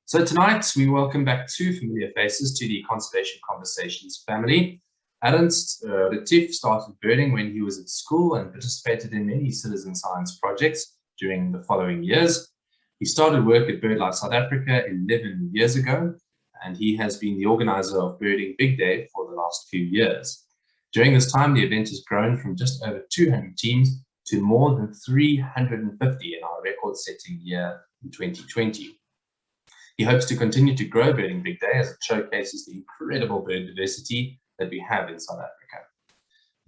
So tonight we welcome back two familiar faces to the Conservation Conversations family. Ernst Retief started birding when he was at school and participated in many citizen science projects during the following years. He started work at BirdLife South Africa 11 years ago, and he has been the organizer of Birding Big Day for the last few years. During this time, the event has grown from just over 200 teams to more than 350 in our record-setting year in 2020. He hopes to continue to grow Birding Big Day as it showcases the incredible bird diversity that we have in South Africa.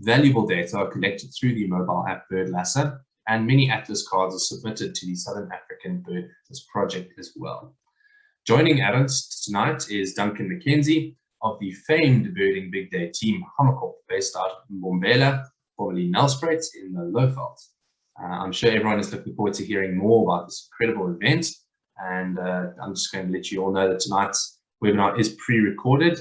Valuable data are collected through the mobile app Birdlesser, and many atlas cards are submitted to the Southern African Bird Atlas Project as well. Joining Ernst tonight is Duncan Mckenzie of the famed Birding Big Day team Hammerkop, based out of Mbombela, formerly Nelspruit in the Lowveld. I'm sure everyone is looking forward to hearing more about this incredible event. And I'm just going to let you all know that tonight's webinar is pre-recorded.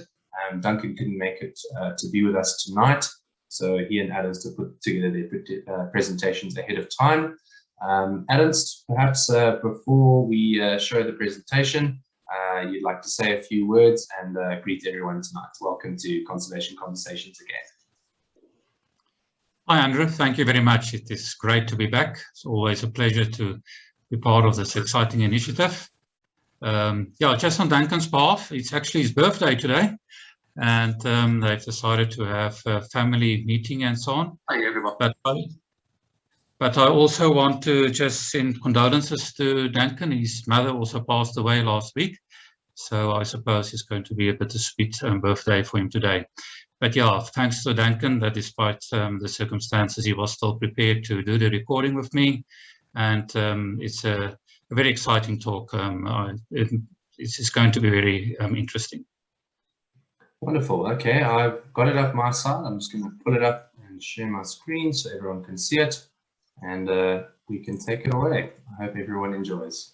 Duncan couldn't make it to be with us tonight, so he and Ernst have put together their presentations ahead of time. Ernst, perhaps before we show the presentation, you'd like to say a few words and greet everyone tonight. Welcome to Conservation Conversations again. Hi, Andrew. Thank you very much. It is great to be back. It's always a pleasure to be part of this exciting initiative. Just on Duncan's behalf, it's actually his birthday today, and they've decided to have a family meeting and so on. Hi, everyone. But I also want to just send condolences to Duncan. His mother also passed away last week, so I suppose it's going to be a bittersweet birthday for him today. But yeah, thanks to Duncan that despite the circumstances, he was still prepared to do the recording with me. And it's a very exciting talk. It's going to be very interesting. Wonderful. Okay, I've got it up my side. I'm just going to pull it up and share my screen so everyone can see it. And we can take it away. I hope everyone enjoys.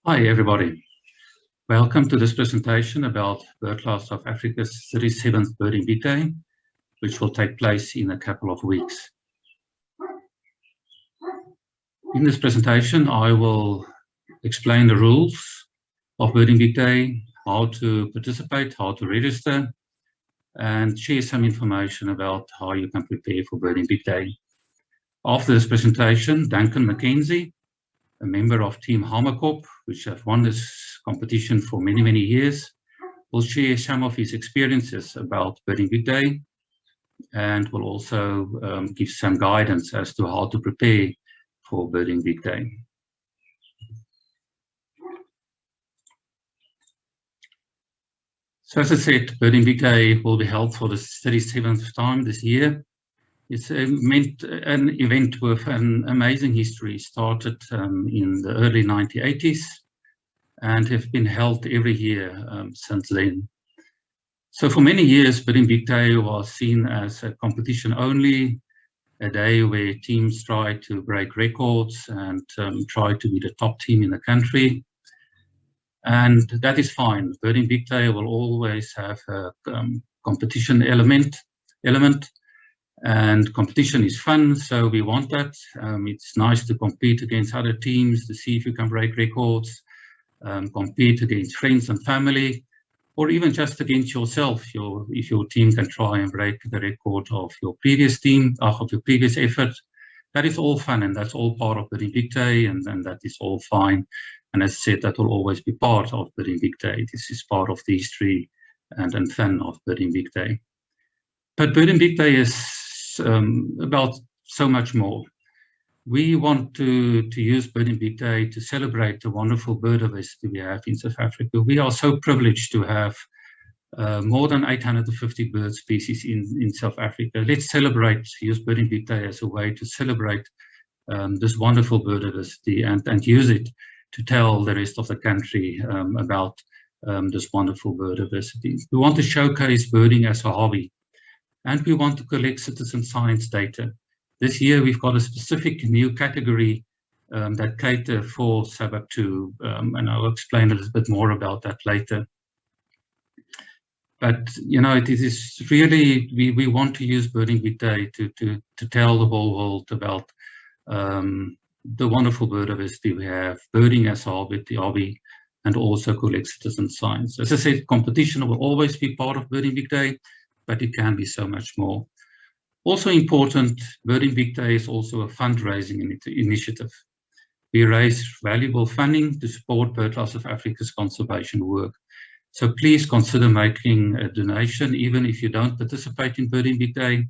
Hi, everybody. Welcome to this presentation about BirdLife South Africa's 37th Birding Big Day, which will take place in a couple of weeks. In this presentation, I will explain the rules of Birding Big Day, how to participate, how to register, and share some information about how you can prepare for Birding Big Day. After this presentation, Duncan Mckenzie, a member of Team Hammerkop, which have won this competition for many, many years, will share some of his experiences about Birding Big Day and will also give some guidance as to how to prepare for Birding Big Day. So as I said, Birding Big Day will be held for the 37th time this year. It's an event with an amazing history, started in the early 1980s and have been held every year since then. So for many years, Birding Big Day was seen as a competition only, a day where teams try to break records and try to be the top team in the country. And that is fine. Birding Big Day will always have a competition element, and competition is fun, so we want that. It's nice to compete against other teams to see if you can break records, compete against friends and family, or even just against yourself, if your team can try and break the record of your previous team, of your previous effort. That is all fun, and that's all part of Birding Big Day, and that is all fine. And as I said, that will always be part of Birding Big Day. This is part of the history and fun of Birding Big Day. But Birding Big Day is about so much more. We want to use Birding Big Day to celebrate the wonderful bird diversity we have in South Africa. We are so privileged to have more than 850 bird species in South Africa. Let's celebrate, use Birding Big Day as a way to celebrate this wonderful bird diversity and use it to tell the rest of the country about this wonderful bird diversity. We want to showcase birding as a hobby, and we want to collect citizen science data. This year, we've got a specific new category that cater for Suburb 2, and I'll explain a little bit more about that later. But, you know, it is really, we want to use Birding Big Day to tell the whole world about the wonderful biodiversity we have, birding as the hobby, and also collect citizen science. As I said, competition will always be part of Birding Big Day, but it can be so much more. Also important, Birding Big Day is also a fundraising initiative. We raise valuable funding to support Birdlesser of Africa's conservation work. So please consider making a donation, even if you don't participate in Birding Big Day.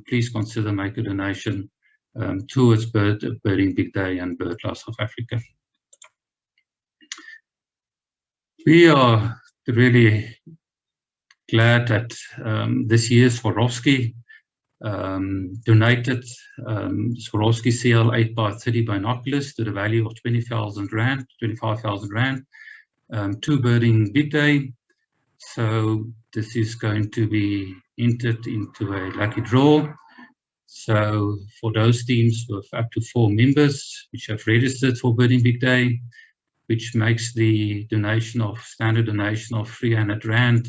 Please consider making a donation towards Birding Big Day and Birdlesser of Africa. We are really glad that this year's Swarovski donated Swarovski CL 8x30 binoculars to the value of 25,000 Rand to Birding Big Day. So this is going to be entered into a lucky draw. So for those teams with up to 4 members which have registered for Birding Big Day, which makes the standard donation of 300 Rand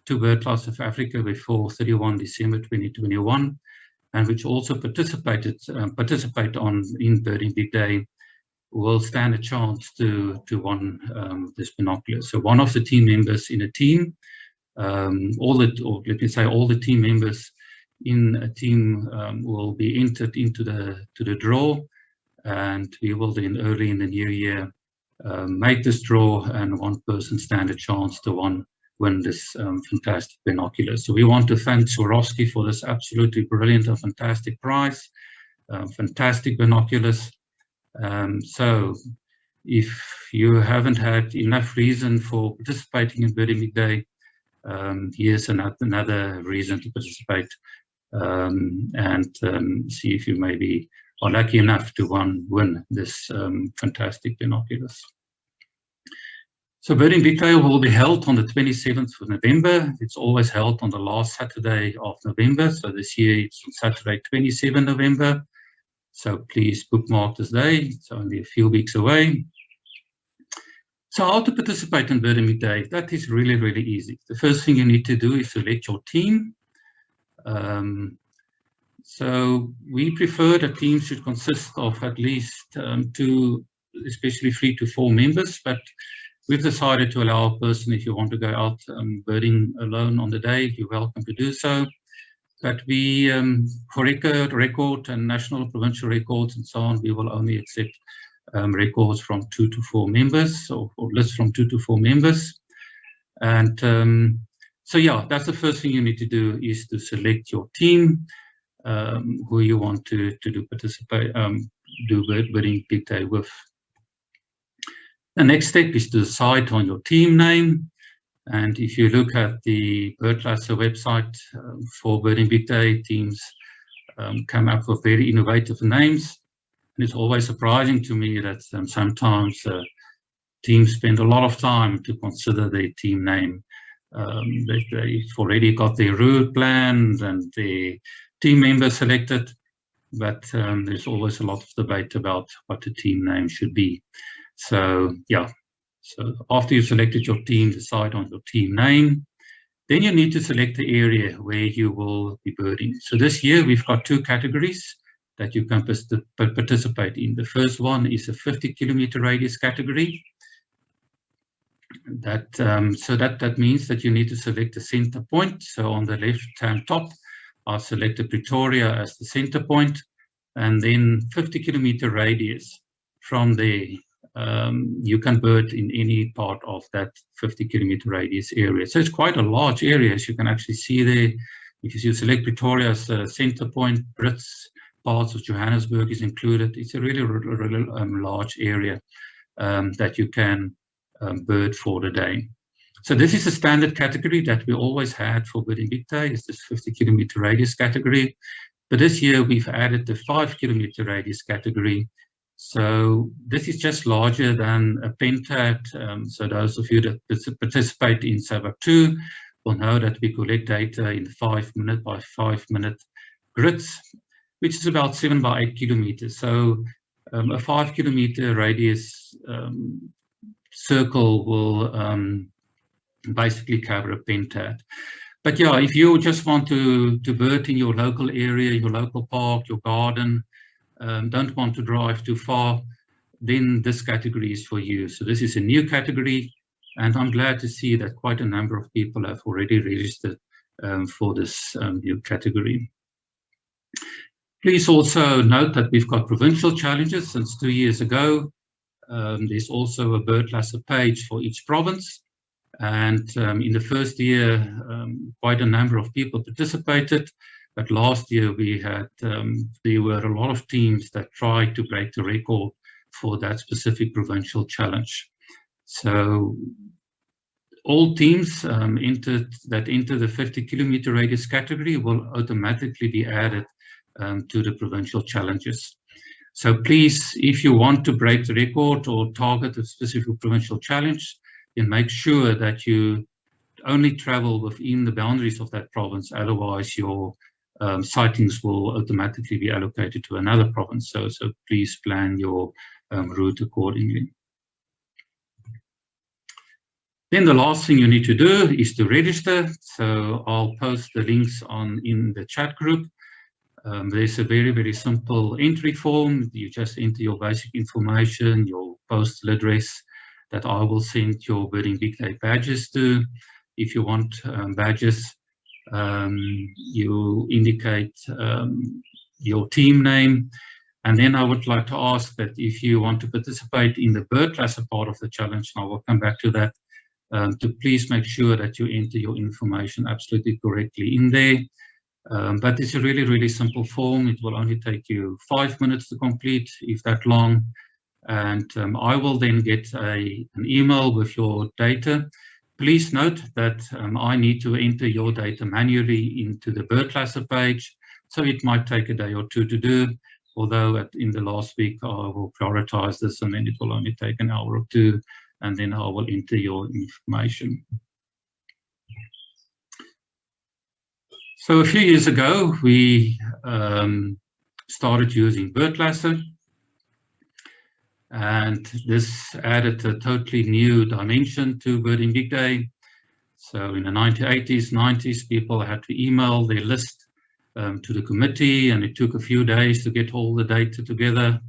to Birdlesser of Africa before 31 December 2021, and which also participate in Birding Big Day, will stand a chance to win this binocular. So one of the team members in a team, all the team members in a team will be entered into the draw, and we will then early in the new year make this draw, and one person stand a chance to win this fantastic binocular. So we want to thank Swarovski for this absolutely brilliant and fantastic prize, fantastic binoculars. So if you haven't had enough reason for participating in Birding Big Day, here's another reason to participate, and see if you maybe are lucky enough to win this fantastic binoculars. So Birding Big Day will be held on the 27th of November. It's always held on the last Saturday of November. So this year it's on Saturday, 27 November. So please bookmark this day. It's only a few weeks away. So how to participate in Birding Big Day? That is really, really easy. The first thing you need to do is select your team. So we prefer that teams should consist of at least 2, especially 3 to 4 members, but we've decided to allow a person, if you want to go out birding alone on the day, you're welcome to do so. But we, for record and national provincial records and so on, we will only accept records from 2 to 4 members, or lists from 2 to 4 members. And so yeah, that's the first thing you need to do, is to select your team, who you want to do Birding Big Day with. The next step is to decide on your team name. And if you look at the Birdlesser website for Birding Big Day, teams come up with very innovative names. And it's always surprising to me that sometimes teams spend a lot of time to consider their team name. They've already got their route planned and their team members selected, but there's always a lot of debate about what the team name should be. So yeah, so after you've selected your team, decide on your team name. Then you need to select the area where you will be birding. So this year we've got 2 categories that you can participate in. The first one is a 50-kilometer radius category. That means that you need to select a center point. So on the left-hand top, I've selected Pretoria as the center point, and then 50-kilometer radius. From there, you can bird in any part of that 50-kilometer radius area. So it's quite a large area, as you can actually see there. If you select Pretoria as a center point, Brits, parts of Johannesburg is included. It's a really large area that you can bird for the day. So this is a standard category that we always had for Birding Big Day, is this 50-kilometer radius category. But this year we've added the 5-kilometer radius category. So this is just larger than a pentat. So those of you that participate in SABAC 2 will know that we collect data in 5-minute by 5-minute grids, which is about 7 by 8 kilometers. So a 5-kilometer radius circle will basically cover a pentat. But yeah, if you just want to bird in your local area, your local park, your garden, don't want to drive too far, then this category is for you. So this is a new category, and I'm glad to see that quite a number of people have already registered for this new category. Please also note that we've got provincial challenges since 2 years ago. There's also a Birdlesser page for each province. And in the first year, quite a number of people participated. But last year we had, there were a lot of teams that tried to break the record for that specific provincial challenge. So all teams that enter the 50-kilometer radius category will automatically be added to the provincial challenges. So please, if you want to break the record or target a specific provincial challenge, then make sure that you only travel within the boundaries of that province. Otherwise, your sightings will automatically be allocated to another province. So please plan your route accordingly. Then the last thing you need to do is to register. So I'll post the links in the chat group. There's a very, very simple entry form. You just enter your basic information, your postal address that I will send your Birding Big Day badges to. If you want badges, you indicate your team name. And then I would like to ask that if you want to participate in the Birdlesser part of the challenge, and I will come back to that, to please make sure that you enter your information absolutely correctly in there. But it's a really, really simple form. It will only take you 5 minutes to complete, if that long. And I will then get an email with your data. Please note that I need to enter your data manually into the Birdlesser page. So it might take a day or two to do, although in the last week I will prioritize this, and then it will only take an hour or two, and then I will enter your information. So a few years ago, we started using Birdlesser, and this added a totally new dimension to Birding Big Day. So in the 1980s, 90s, people had to email their list to the committee, and it took a few days to get all the data together.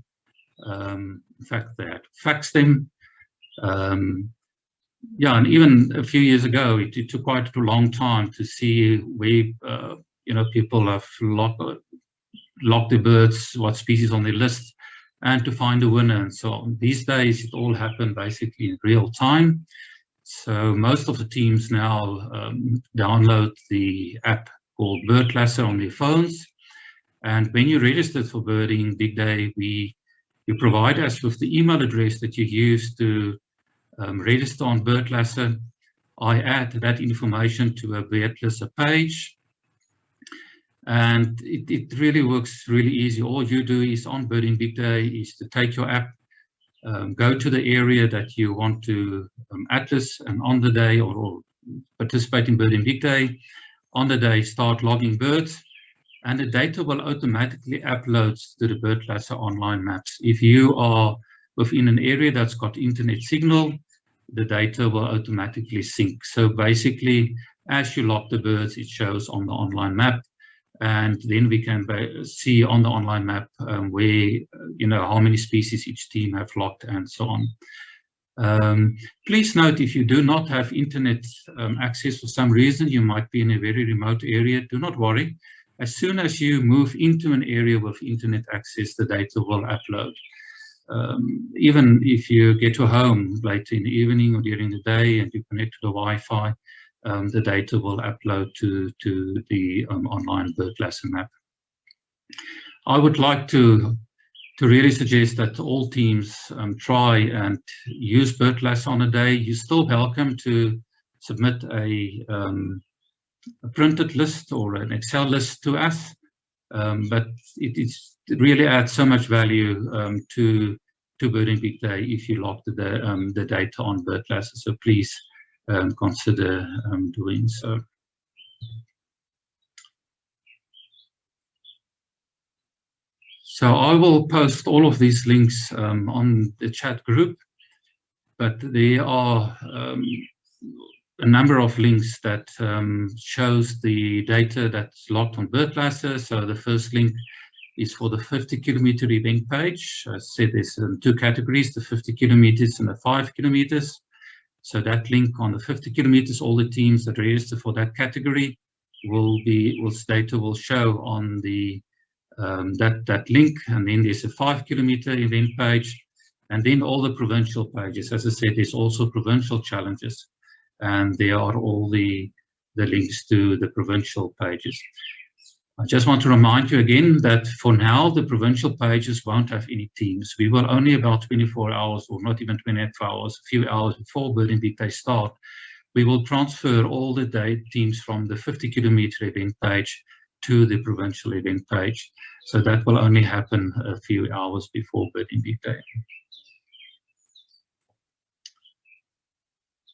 In fact, they had to fax them. Yeah, and even a few years ago, it took quite a long time to see where people have locked the birds, what species on their list, and to find a winner and so on. These days, it all happened basically in real time. So most of the teams now download the app called Birdlesser on their phones. And when you register for Birding Big Day, you provide us with the email address that you use to register on Birdlesser. I add that information to a Birdlesser page, and it really works really easy. All you do is on Birding Big Day is to take your app, go to the area that you want to atlas, and on the day or participate in Birding Big Day, on the day start logging birds, and the data will automatically upload to the Birdlesser online maps. If you are within an area that's got internet signal, the data will automatically sync. So basically, as you log the birds, it shows on the online map, and then we can see on the online map where, how many species each team have logged and so on. Please note, if you do not have internet access for some reason, you might be in a very remote area, do not worry. As soon as you move into an area with internet access, the data will upload. Even if you get to home late in the evening or during the day and you connect to the Wi-Fi, the data will upload to the online Birdlesser map. I would like to really suggest that all teams try and use Birdlesser on a day. You're still welcome to submit a printed list or an Excel list to us, but it really adds so much value to Birding Big Day if you log the data on Birdlesser. So please consider doing so. So I will post all of these links on the chat group, but there are a number of links that shows the data that's logged on Birdlesser. So the first link is for the 50 kilometer event page. I said there's 2 categories, the 50 kilometers and the 5 kilometers. So that link on the 50 kilometers, all the teams that register for that category data will show on the that link. And then there's a 5 kilometer event page, and then all the provincial pages. As I said, there's also provincial challenges, and there are all the links to the provincial pages. I just want to remind you again that for now, the provincial pages won't have any teams. We will only about 24 hours, or not even 24 hours, a few hours before Birding Big Day start, we will transfer all the teams from the 50 kilometer event page to the provincial event page. So that will only happen a few hours before Birding Big Day.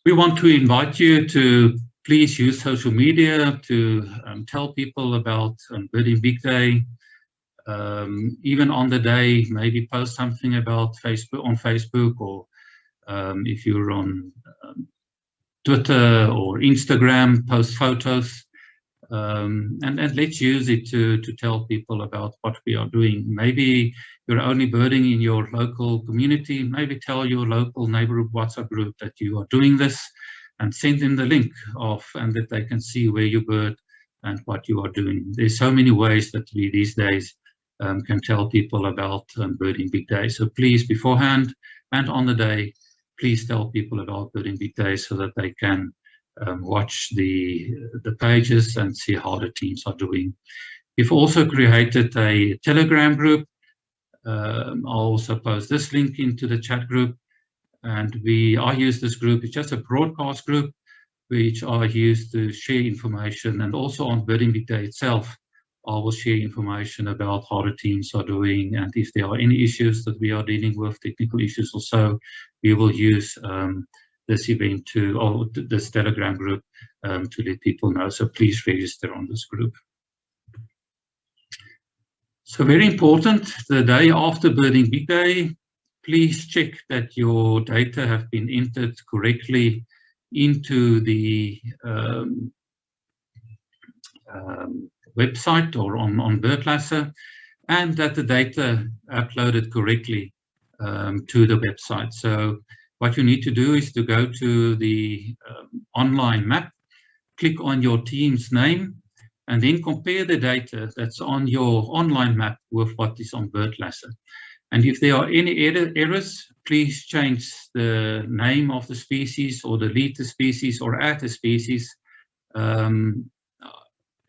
We want to invite you to please use social media to tell people about Birding Big Day. Even on the day, maybe post something about on Facebook, or if you're on Twitter or Instagram, post photos, and let's use it to tell people about what we are doing. Maybe you're only birding in your local community. Maybe tell your local neighborhood WhatsApp group that you are doing this, and send them the link and that they can see where you bird and what you are doing. There's so many ways that we these days can tell people about Birding Big Day. So please, beforehand and on the day, please tell people about Birding Big Day so that they can watch the pages and see how the teams are doing. We've also created a Telegram group. I'll also post this link into the chat group. And I use this group. It's just a broadcast group, which I use to share information. And also on Birding Big Day itself, I will share information about how the teams are doing, and if there are any issues that we are dealing with, technical issues or so, we will use this event or this Telegram group to let people know. So please register on this group. So very important, the day after Birding Big Day, please check that your data have been entered correctly into the website or on Birdlesser, and that the data uploaded correctly to the website. So what you need to do is to go to the online map, click on your team's name, and then compare the data that's on your online map with what is on Birdlesser. And if there are any errors, please change the name of the species, or delete the species, or add a species,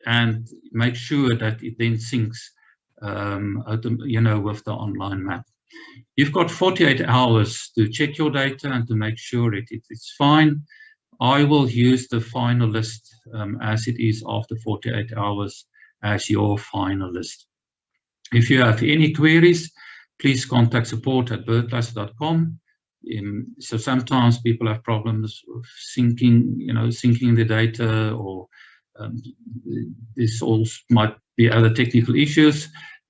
and make sure that it then syncs with the online map. You've got 48 hours to check your data and to make sure it's fine. I will use the final list as it is after 48 hours as your final list. If you have any queries, please contact support@birdlesser.com. So sometimes people have problems with syncing the data, or this also might be other technical issues.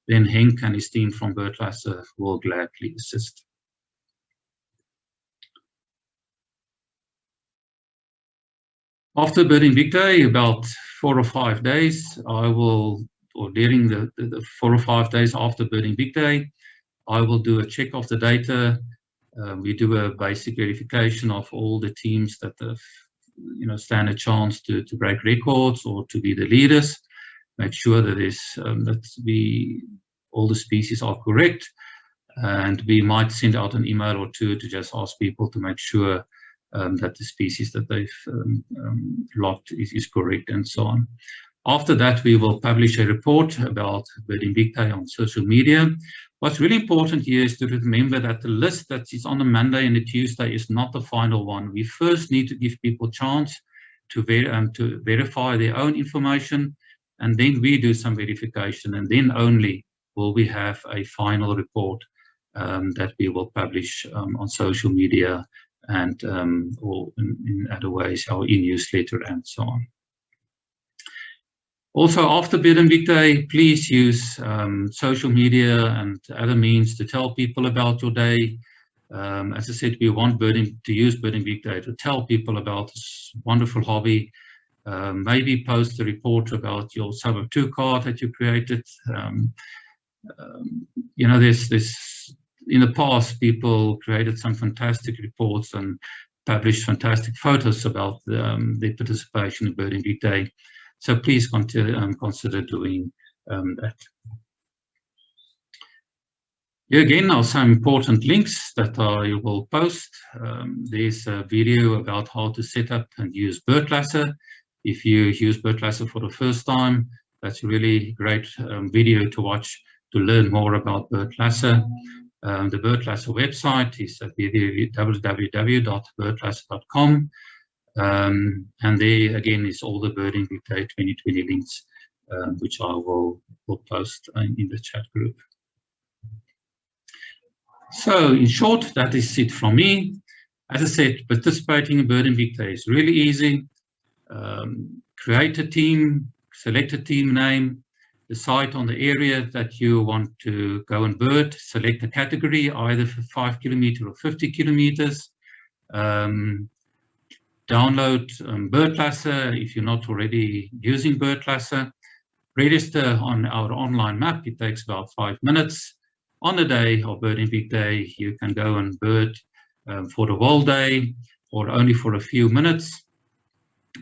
Then Henk and his team from Birdlesser will gladly assist. After Birding Big Day, about 4 or 5 days, during the 4 or 5 days after Birding Big Day, I will do a check of the data. We do a basic verification of all the teams that have, stand a chance to break records or to be the leaders. Make sure that all the species are correct, and we might send out an email or two to just ask people to make sure that the species that they've logged is correct, and so on. After that, we will publish a report about Birding Big Day on social media. What's really important here is to remember that the list that is on the Monday and the Tuesday is not the final one. We first need to give people a chance to verify their own information, and then we do some verification, and then only will we have a final report that we will publish on social media and or in other ways, our e-newsletter and so on. Also, after Birding Big Day, please use social media and other means to tell people about your day. As I said, we want to use Birding Big Day to tell people about this wonderful hobby. Maybe post a report about your Suburb 2 card that you created. You know, there's in the past, people created some fantastic reports and published fantastic photos about their participation in Birding Big Day. So please consider doing that. Here again are some important links that I will post. There's a video about how to set up and use Birdlesser. If you use Birdlesser for the first time, that's a really great video to watch to learn more about Birdlesser. The Birdlesser website is at www.birdlesser.com. And there again is all the Birding Big Day 2020 links, which I will post in the chat group. So in short, that is it from me. As I said, participating in Birding Big Day is really easy. Create a team, select a team name, decide on the area that you want to go and bird, select a category, either for 5 kilometers or 50 kilometers. Download Birdlesser if you're not already using Birdlesser. Register on our online map. It takes about 5 minutes. On the day of Birding Big Day, you can go and bird for the whole day or only for a few minutes,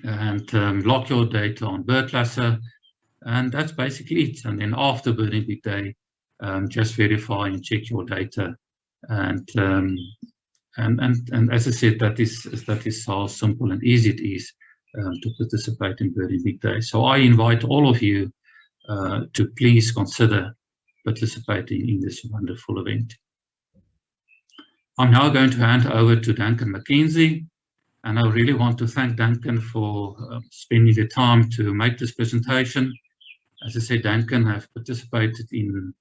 and lock your data on Birdlesser, and that's basically it. And then after Birding Big Day, just verify and check your data, and as I said, that is how simple and easy it is to participate in Birding Big Day. So I invite all of you to please consider participating in this wonderful event. I'm now going to hand over to Duncan Mckenzie, and I really want to thank Duncan for spending the time to make this presentation. As I said, Duncan has participated in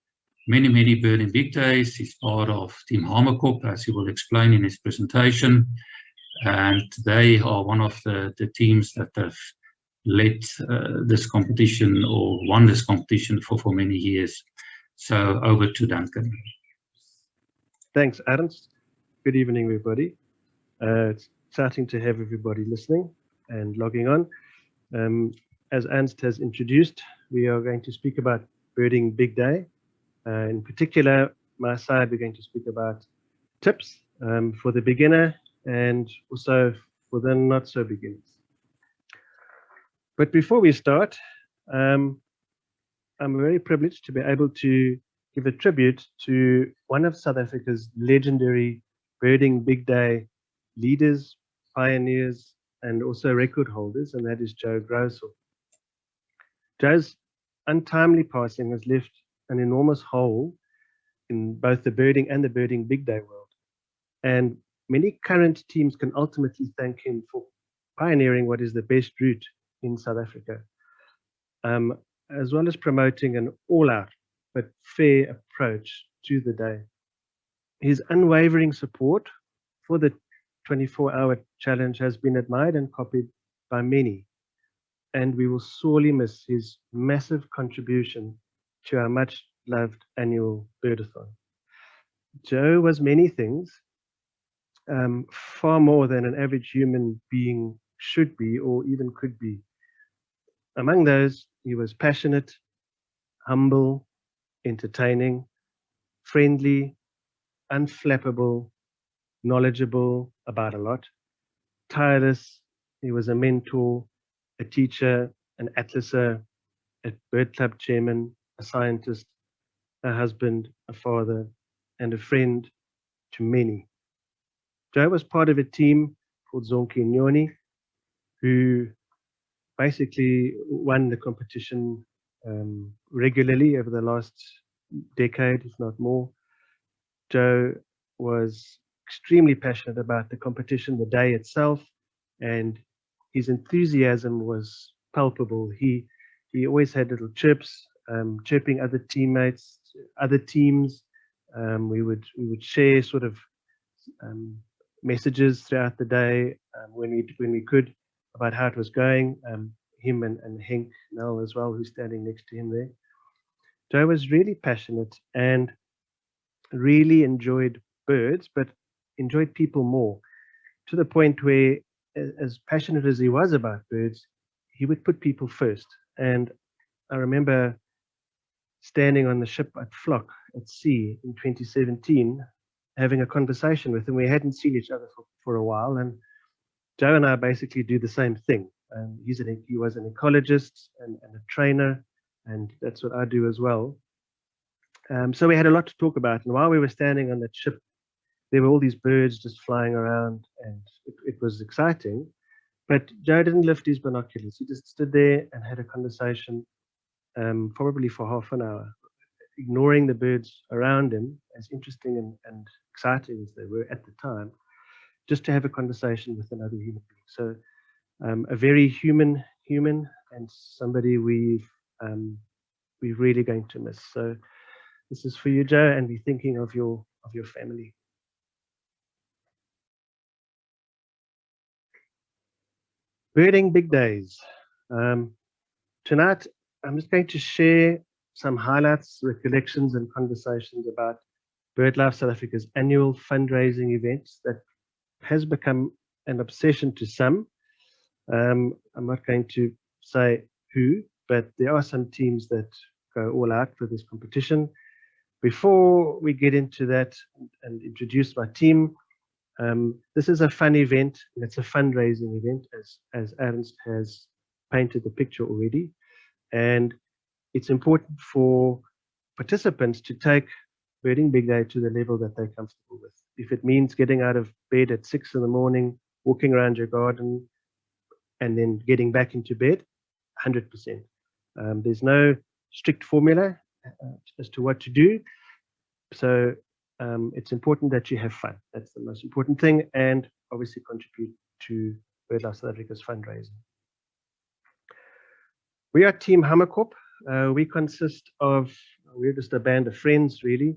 many, many Birding Big Days. He's part of Team Hamerkop, as he will explain in his presentation, and they are one of the teams that have led this competition or won this competition for many years. So over to Duncan. Thanks, Ernst. Good evening, everybody. It's exciting to have everybody listening and logging on. As Ernst has introduced, we are going to speak about Birding Big Day. In particular, my side, we're going to speak about tips for the beginner and also for the not so beginners. But before we start, I'm very privileged to be able to give a tribute to one of South Africa's legendary Birding Big Day leaders, pioneers, and also record holders, and that is Joe Grousel. Joe's untimely passing has left an enormous hole in both the birding and the Birding Big Day world. And many current teams can ultimately thank him for pioneering what is the best route in South Africa, as well as promoting an all-out but fair approach to the day. His unwavering support for the 24-hour challenge has been admired and copied by many, and we will sorely miss his massive contribution to our much-loved annual Birdathon. Joe was many things, far more than an average human being should be or even could be. Among those, he was passionate, humble, entertaining, friendly, unflappable, knowledgeable about a lot, tireless. He was a mentor, a teacher, an atlaser, a bird club chairman, a scientist, a husband, a father, and a friend to many. Joe was part of a team called Zonke Nyoni, who basically won the competition regularly over the last decade, if not more. Joe was extremely passionate about the competition, the day itself, and his enthusiasm was palpable. He always had little chirps, chirping other teammates, other teams. We would share sort of messages throughout the day when we could about how it was going. Him and Henk Nell as well, who's standing next to him there. Joe was really passionate and really enjoyed birds, but enjoyed people more, to the point where, as passionate as he was about birds, he would put people first. And I remember standing on the ship at Flock at sea in 2017, having a conversation with him. We hadn't seen each other for a while, and Joe and I basically do the same thing. He was an ecologist and a trainer, and that's what I do as well. So we had a lot to talk about, and while we were standing on that ship, there were all these birds just flying around, and it was exciting. But Joe didn't lift his binoculars. He just stood there and had a conversation, probably for half an hour, ignoring the birds around him, as interesting and exciting as they were at the time, just to have a conversation with another human being. So a very human and somebody we're really going to miss. So this is for you, Joe, and be thinking of your family. Birding big days. Tonight, I'm just going to share some highlights, recollections, and conversations about BirdLife South Africa's annual fundraising events that has become an obsession to some. I'm not going to say who, but there are some teams that go all out for this competition. Before we get into that and introduce my team, this is a fun event, and it's a fundraising event, as Ernst has painted the picture already. And it's important for participants to take Birding Big Day to the level that they're comfortable with. If it means getting out of bed at 6 in the morning, walking around your garden, and then getting back into bed, 100%. There's no strict formula as to what to do. So it's important that you have fun. That's the most important thing, and obviously contribute to BirdLife South Africa's fundraising. We are Team Hammerkop. We consist of, we're just a band of friends, really.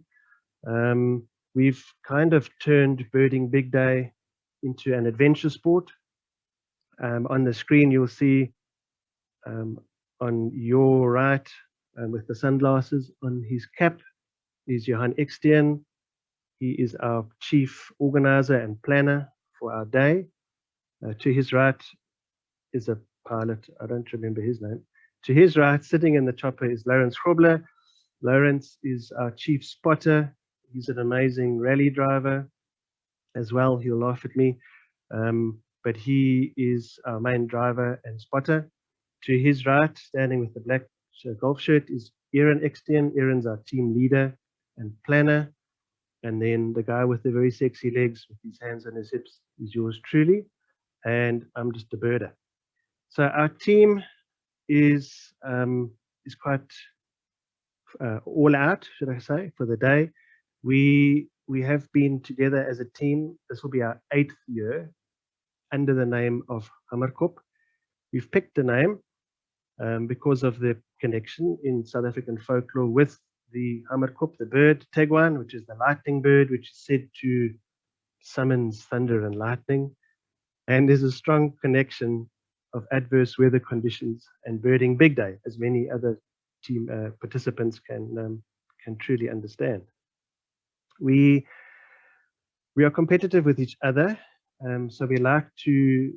We've kind of turned Birding Big Day into an adventure sport. On the screen, you'll see on your right, with the sunglasses on his cap, is Johan Ekstein. He is our chief organizer and planner for our day. To his right is a pilot, I don't remember his name. To his right, sitting in the chopper, is Lawrence Grobler. Lawrence is our chief spotter. He's an amazing rally driver as well. He'll laugh at me, but he is our main driver and spotter. To his right, standing with the black golf shirt, is Aaron Ekstein. Aaron's our team leader and planner. And then the guy with the very sexy legs with his hands on his hips is yours truly. And I'm just a birder. So our team is quite all out, should I say, for the day. We have been together as a team. This will be our 8th year under the name of Hammerkop. We've picked the name because of the connection in South African folklore with the Hammerkop, the bird, Tegwan, which is the lightning bird, which is said to summons thunder and lightning. And there's a strong connection of adverse weather conditions and Birding Big Day, as many other team participants can truly understand. We are competitive with each other, so we like to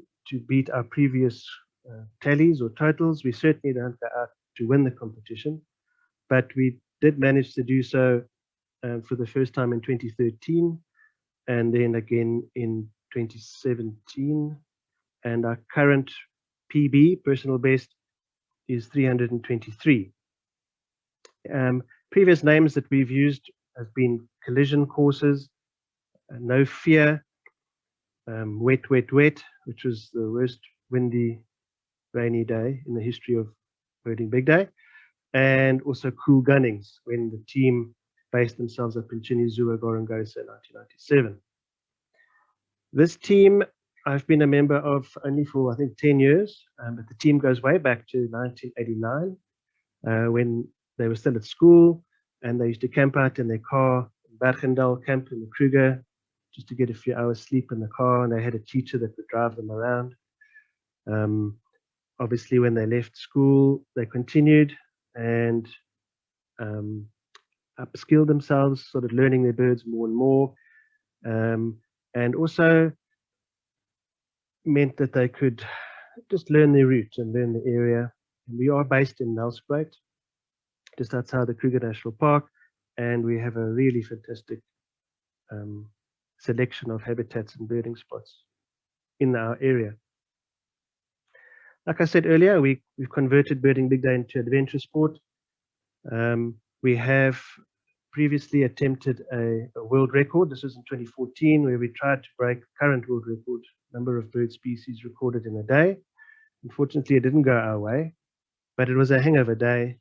beat our previous tallies or totals. We certainly don't go out to win the competition, but we did manage to do so for the first time in 2013, and then again in 2017. And our current PB, personal best, is 323. Previous names that we've used have been collision courses, No Fear, Wet, Wet, Wet, which was the worst windy, rainy day in the history of Birding Big Day, and also Cool Gunnings, when the team based themselves up in Chinizua, Gorongosa in 1997. This team I've been a member of only for, I think, 10 years, but the team goes way back to 1989, when they were still at school, and they used to camp out in their car, Bergendal camp in the Kruger, just to get a few hours sleep in the car, and they had a teacher that would drive them around. Obviously, when they left school, they continued and upskilled themselves, sort of learning their birds more and more, and also meant that they could just learn their route and learn the area. And we are based in Nelspruit, just outside the Kruger National Park, and we have a really fantastic selection of habitats and birding spots in our area. Like I said earlier, we've converted Birding Big Day into adventure sport. We have previously attempted a world record. This was in 2014, where we tried to break current world record number of bird species recorded in a day. Unfortunately, it didn't go our way, but it was a hangover day.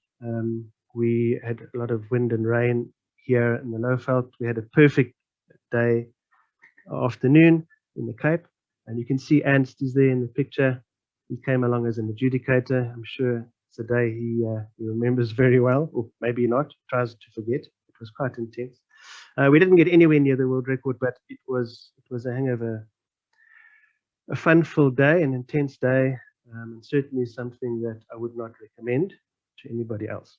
We had a lot of wind and rain here in the Lowveld. We had a perfect day afternoon in the Cape, and you can see Ernst is there in the picture. He came along as an adjudicator. I'm sure it's a day he remembers very well, or maybe not, tries to forget. It was quite intense. We didn't get anywhere near the world record, but it was a hangover, a fun-filled day, an intense day, and certainly something that I would not recommend to anybody else.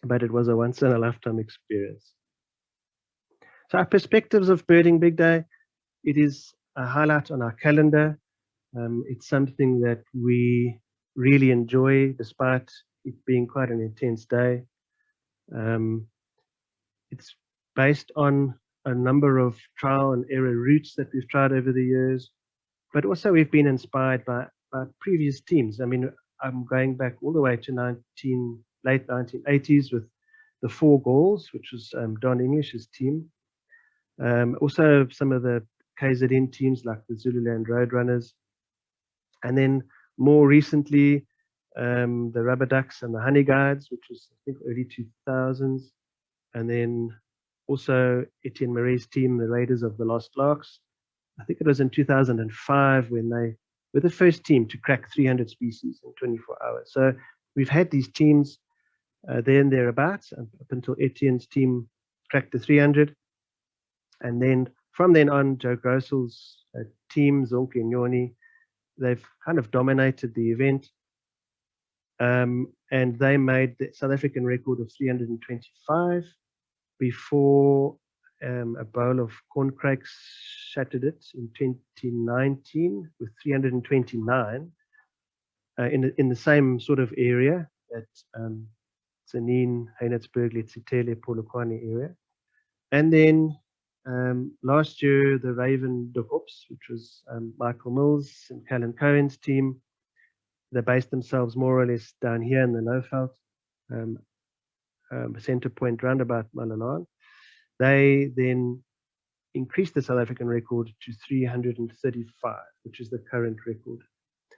But it was a once-in-a-lifetime experience. So our perspectives of Birding Big Day, it is a highlight on our calendar. It's something that we really enjoy, despite it being quite an intense day. It's based on a number of trial and error routes that we've tried over the years, but also we've been inspired by previous teams. I mean, I'm going back all the way to late 1980s with the Four Goals, which was Don English's team. Also some of the KZN teams like the Zululand Roadrunners. And then more recently, the Rubber Ducks and the Honey Guides, which was, I think, early 2000s. And then also Etienne Marie's team, the Raiders of the Lost Larks. I think it was in 2005 when they were the first team to crack 300 species in 24 hours. So we've had these teams there and thereabouts up until Etienne's team cracked the 300. And then from then on, Joe Grousel's team, Zonke and Yoni, they've kind of dominated the event. And they made the South African record of 325 before a bowl of corncrakes shattered it in 2019 with 329 in the same sort of area at Tzaneen, Heinertsburg, Letsitele, Polokwane area. And then last year, the Raven Dogops, which was Michael Mills and Callan Cohen's team, they based themselves more or less down here in the Lowveld, center point roundabout Malalaan. They then increased the South African record to 335, which is the current record.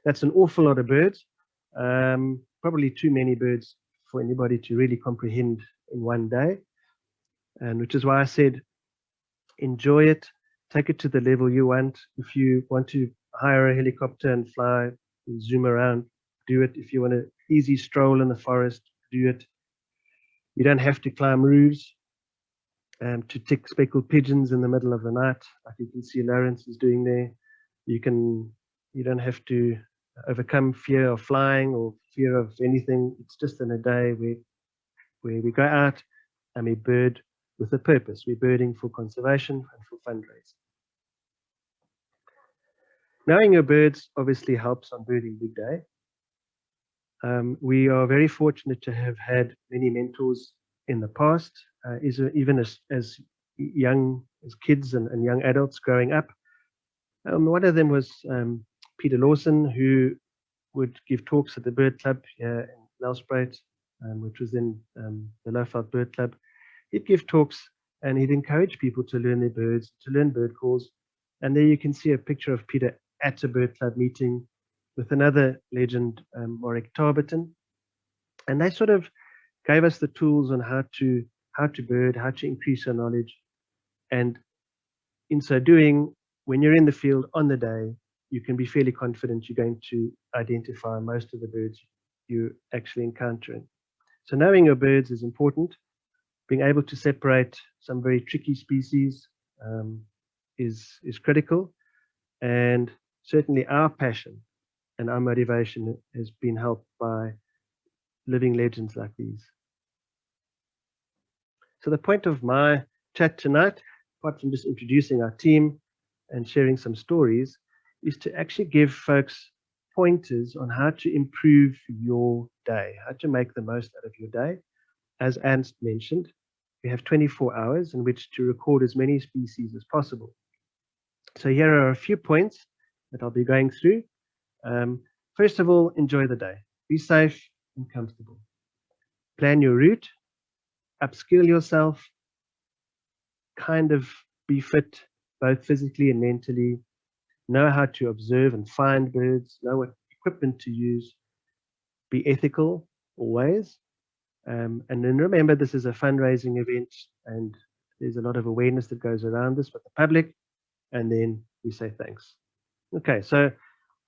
That's an awful lot of birds, probably too many birds for anybody to really comprehend in one day, and which is why I said, enjoy it, take it to the level you want. If you want to hire a helicopter and fly and zoom around, do it. If you want an easy stroll in the forest, do it. You don't have to climb roofs to tick speckled pigeons in the middle of the night, like you can see Lawrence is doing there. You don't have to overcome fear of flying or fear of anything. It's just in a day where we go out and we bird with a purpose. We're birding for conservation and for fundraising. Knowing your birds obviously helps on Birding Big Day. We are very fortunate to have had many mentors in the past, even as young as kids and young adults growing up. One of them was Peter Lawson, who would give talks at the Bird Club here in Nelspruit, which was then the Lowveld Bird Club. He'd give talks and he'd encourage people to learn their birds, to learn bird calls. And there you can see a picture of Peter at a Bird Club meeting with another legend, Warwick Tarberton. And they sort of gave us the tools on how to bird, how to increase our knowledge. And in so doing, when you're in the field on the day, you can be fairly confident you're going to identify most of the birds you're actually encountering. So knowing your birds is important. Being able to separate some very tricky species is critical. And certainly our passion and our motivation has been helped by living legends like these. So the point of my chat tonight, apart from just introducing our team and sharing some stories, is to actually give folks pointers on how to improve your day, how to make the most out of your day. as Ernst mentioned, we have 24 hours in which to record as many species as possible. So here are a few points that I'll be going through. First of all, enjoy the day. Be safe and comfortable. Plan your route, upskill yourself, kind of be fit, both physically and mentally. Know how to observe and find birds, know what equipment to use, be ethical always. And then remember, this is a fundraising event and there's a lot of awareness that goes around this with the public. And then we say thanks. Okay, so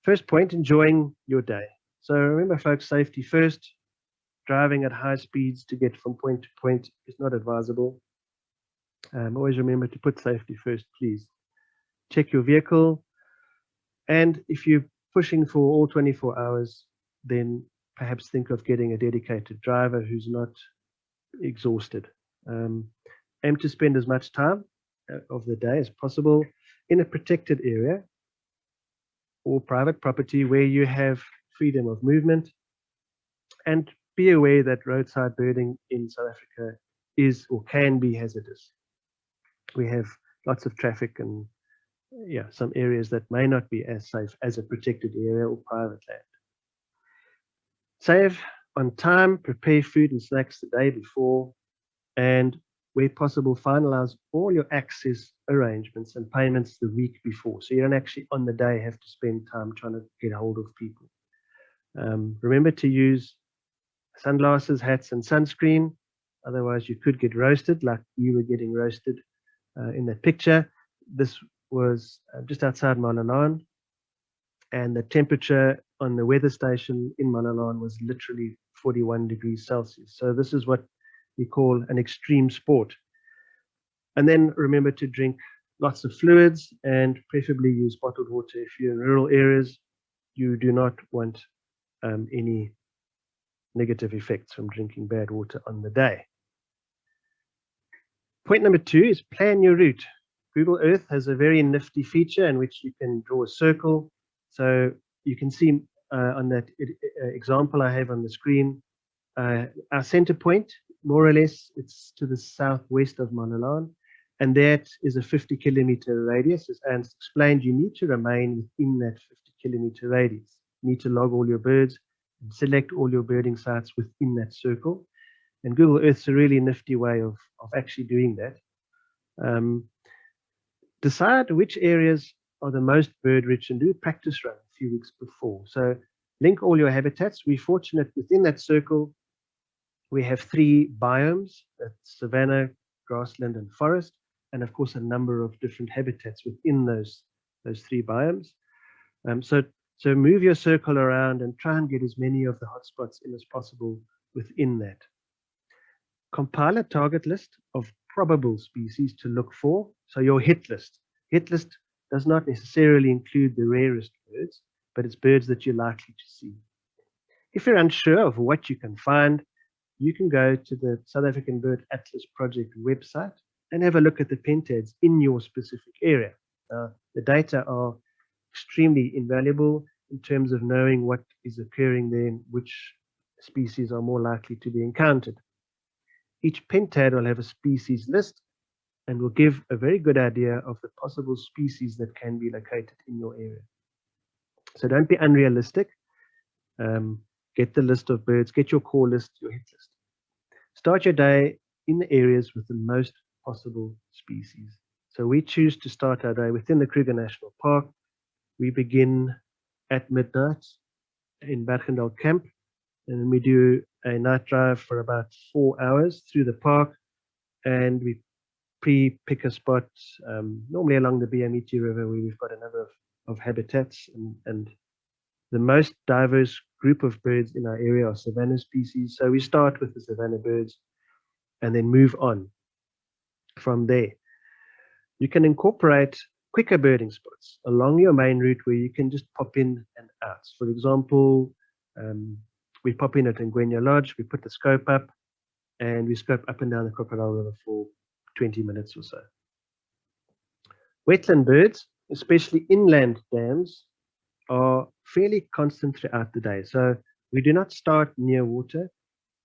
first point, enjoying your day. So remember, folks, safety first. Driving at high speeds to get from point to point is not advisable. Always remember to put safety first, please. Check your vehicle. And if you're pushing for all 24 hours, then perhaps think of getting a dedicated driver who's not exhausted. Aim to spend as much time of the day as possible in a protected area or private property where you have freedom of movement, and be aware that roadside birding in South Africa is or can be hazardous. We have lots of traffic and some areas that may not be as safe as a protected area or private land. Save on time, prepare food and snacks the day before, and where possible, finalize all your access arrangements and payments the week before. So you don't actually on the day have to spend time trying to get hold of people. Remember to use sunglasses, hats, and sunscreen. Otherwise, you could get roasted like you were getting roasted in that picture. This was just outside Malalaan, and the temperature on the weather station in Malalaan was literally 41 degrees Celsius. So this is what we call an extreme sport. And then remember to drink lots of fluids and preferably use bottled water. If you're in rural areas, you do not want any negative effects from drinking bad water on the day. Point number 2 is plan your route. Google Earth has a very nifty feature in which you can draw a circle. So you can see on that example I have on the screen, our center point, more or less, it's to the southwest of Malalaan, and that is a 50-kilometer radius. As Ernst explained, you need to remain within that 50-kilometer radius. You need to log all your birds and select all your birding sites within that circle. And Google Earth's a really nifty way of actually doing that. Decide which areas are the most bird rich and do a practice run a few weeks before. So link all your habitats. We're fortunate within that circle, we have 3 biomes, that's savanna, grassland, and forest, and of course a number of different habitats within those 3 biomes. So move your circle around and try and get as many of the hotspots in as possible within that. Compile a target list of probable species to look for. So your hit list. Hit list does not necessarily include the rarest birds, but it's birds that you're likely to see. If you're unsure of what you can find, you can go to the South African Bird Atlas Project website and have a look at the pentads in your specific area. The data are extremely invaluable in terms of knowing what is occurring there and which species are more likely to be encountered. Each pentad will have a species list and will give a very good idea of the possible species that can be located in your area. So don't be unrealistic. Get the list of birds, get your core list, your hit list. Start your day in the areas with the most possible species. So we choose to start our day within the Kruger National Park. We begin at midnight in Bergendal Camp, and then we do a night drive for about 4 hours through the park, and we pre-pick a spot, normally along the Biamiti River, where we've got a number of habitats, and the most diverse group of birds in our area are savanna species. So we start with the savanna birds and then move on from there. You can incorporate quicker birding spots along your main route where you can just pop in and out. For example, we pop in at Ngwenya Lodge, we put the scope up, and we scope up and down the Crocodile River for 20 minutes or so. Wetland birds, especially inland dams, are fairly constant throughout the day. So we do not start near water.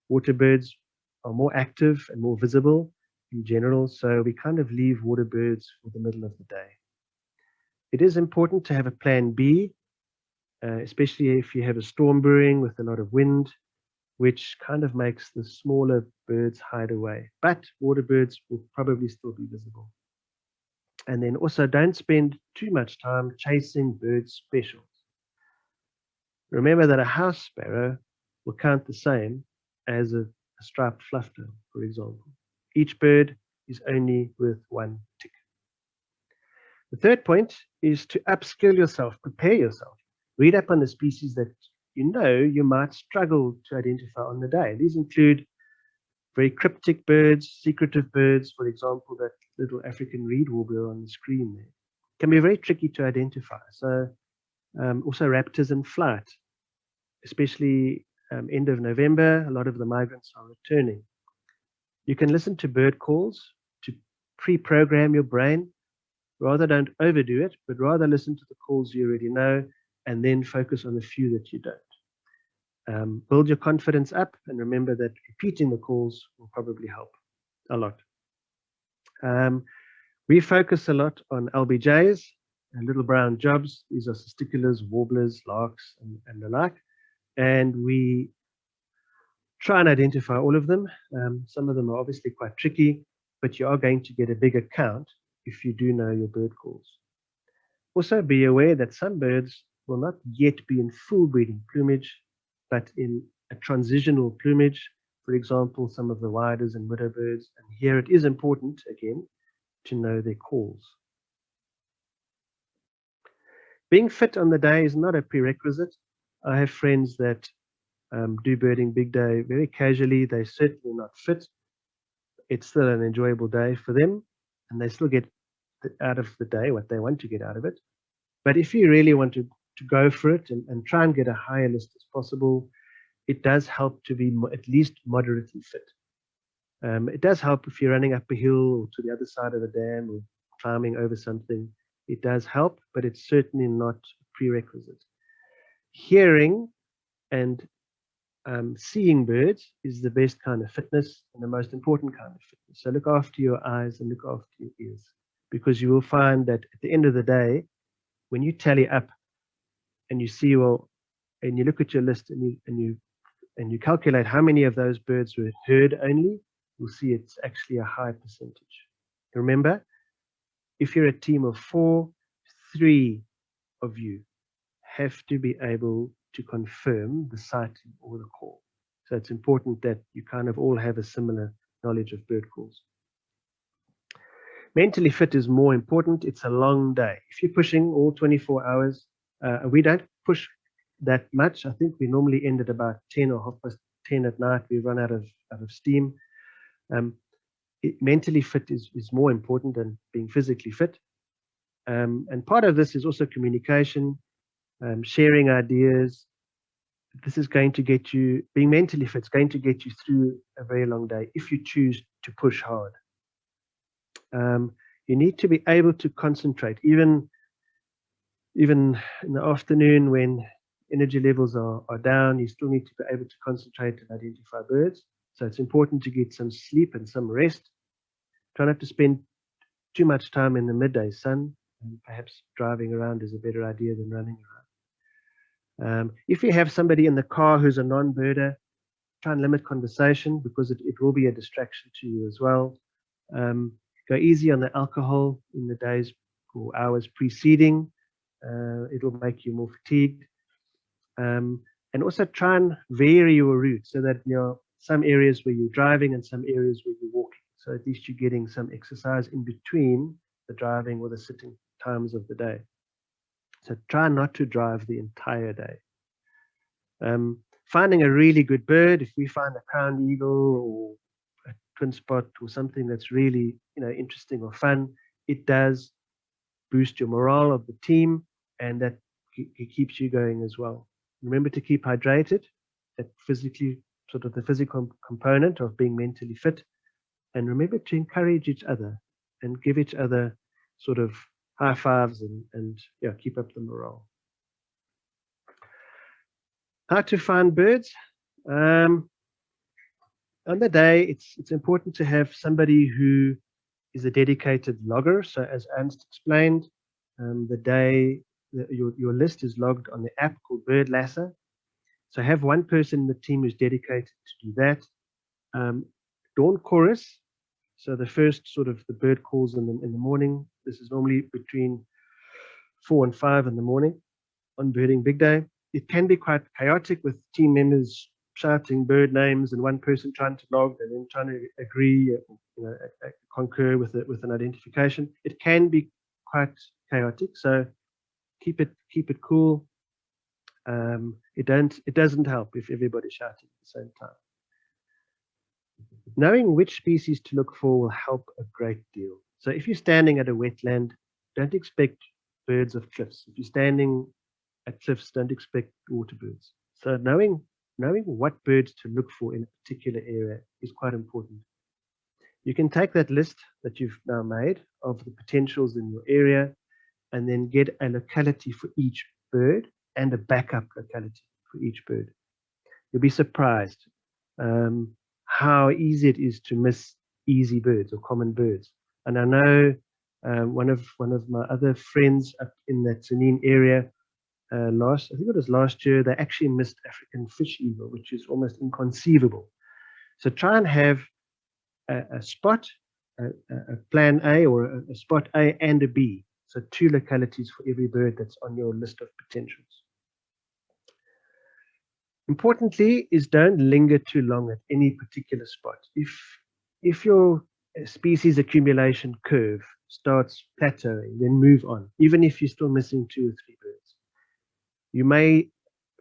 Water birds are more active and more visible in general, so we kind of leave water birds for the middle of the day. It is important to have a plan B, especially if you have a storm brewing with a lot of wind, which kind of makes the smaller birds hide away. But water birds will probably still be visible. And then also don't spend too much time chasing bird specials. Remember that a house sparrow will count the same as a striped flufftail, for example. Each bird is only worth one tick. The third point is to upskill yourself, prepare yourself. Read up on the species that you know you might struggle to identify on the day. These include very cryptic birds, secretive birds, for example, that little African reed warbler on the screen there. Can be very tricky to identify. So also raptors in flight, especially end of November, a lot of the migrants are returning. You can listen to bird calls to pre-program your brain. Rather don't overdo it, but rather listen to the calls you already know and then focus on the few that you don't. Build your confidence up and remember that repeating the calls will probably help a lot. We focus a lot on LBJs and little brown jobs. These are cisticulars, warblers, larks, and the like. And we try and identify all of them. Some of them are obviously quite tricky, but you are going to get a bigger count if you do know your bird calls. Also be aware that some birds will not yet be in full breeding plumage, but in a transitional plumage, for example, some of the widers and widow birds. And here it is important, again, to know their calls. Being fit on the day is not a prerequisite. I have friends that do birding big day very casually. They're certainly not fit. It's still an enjoyable day for them, and they still get out of the day what they want to get out of it. But if you really want to go for it and try and get a higher list as possible, it does help to be at least moderately fit. It does help if you're running up a hill or to the other side of the dam or climbing over something. It does help, but it's certainly not a prerequisite. Hearing and seeing birds is the best kind of fitness and the most important kind of fitness. So look after your eyes and look after your ears, because you will find that at the end of the day, when you tally up and you see, well, and you look at your list and you calculate how many of those birds were heard only, you'll see it's actually a high percentage. Remember, if you're a team of 4, 3 of you have to be able to confirm the sighting or the call. So it's important that you kind of all have a similar knowledge of bird calls. Mentally fit is more important. It's a long day. If you're pushing all 24 hours, we don't push that much. I think we normally end at about 10 or 10:30 at night. We run out of steam. Mentally fit is more important than being physically fit. And part of this is also communication, sharing ideas. This is going to get you, being mentally fit is going to get you through a very long day if you choose to push hard. You need to be able to concentrate, even in the afternoon when energy levels are down. You still need to be able to concentrate and identify birds. So it's important to get some sleep and some rest. Try not to spend too much time in the midday sun, and perhaps driving around is a better idea than running around. If you have somebody in the car who's a non-birder, try and limit conversation, because it will be a distraction to you as well. Go easy on the alcohol in the days or hours preceding. It'll make you more fatigued. And also try and vary your route so that some areas where you're driving and some areas where you're walking. So at least you're getting some exercise in between the driving or the sitting times of the day. So try not to drive the entire day. Finding a really good bird, if we find a crowned eagle or a twin spot or something that's really interesting or fun, it does boost your morale of the team, and that it keeps you going as well. Remember to keep hydrated, that sort of the physical component of being mentally fit, and remember to encourage each other and give each other sort of high fives and keep up the morale. How to find birds? On the day, it's important to have somebody who is a dedicated logger. So as Ernst explained, the day your list is logged on the app called Birdlesser. So have one person in the team who's dedicated to do that. Dawn chorus. So the first sort of the bird calls in the morning. This is normally between 4 and 5 in the morning on Birding Big Day. It can be quite chaotic with team members shouting bird names and one person trying to log and then trying to agree, concur with an identification. It can be quite chaotic, so keep it cool. It doesn't help if everybody's shouting at the same time. Knowing which species to look for will help a great deal. So if you're standing at a wetland, don't expect birds of cliffs. If you're standing at cliffs, don't expect water birds. So knowing what birds to look for in a particular area is quite important. You can take that list that you've now made of the potentials in your area and then get a locality for each bird and a backup locality for each bird. You'll be surprised how easy it is to miss easy birds or common birds. And I know one of my other friends up in that Zanin area, I think it was last year, they actually missed African fish eagle, which is almost inconceivable. So try and have a spot, a plan A or a spot A and a B. So 2 localities for every bird that's on your list of potentials. Importantly is don't linger too long at any particular spot. If your species accumulation curve starts plateauing, then move on, even if you're still missing 2 or 3 birds. You may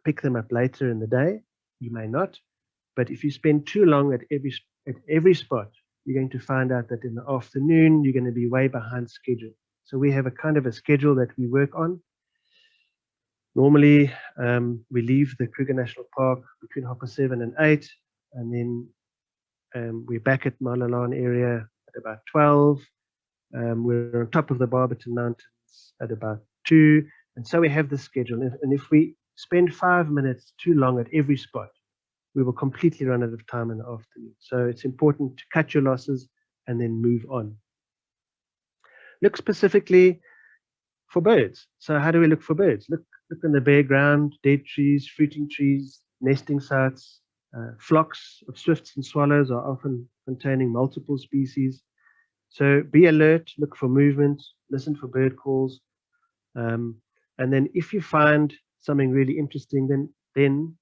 pick them up later in the day, you may not, but if you spend too long at every spot, you're going to find out that in the afternoon, you're going to be way behind schedule. So we have a kind of a schedule that we work on. Normally, we leave the Kruger National Park between 7:30 and 8, and then we're back at Malalan area at about 12. We're on top of the Barberton Mountains at about 2. And so we have this schedule. And if we spend 5 minutes too long at every spot, we will completely run out of time in the afternoon. So it's important to cut your losses and then move on. Look specifically for birds. So how do we look for birds? Look in the bare ground, dead trees, fruiting trees, nesting sites. Flocks of swifts and swallows are often containing multiple species. So be alert, look for movement, listen for bird calls. And then if you find something really interesting, then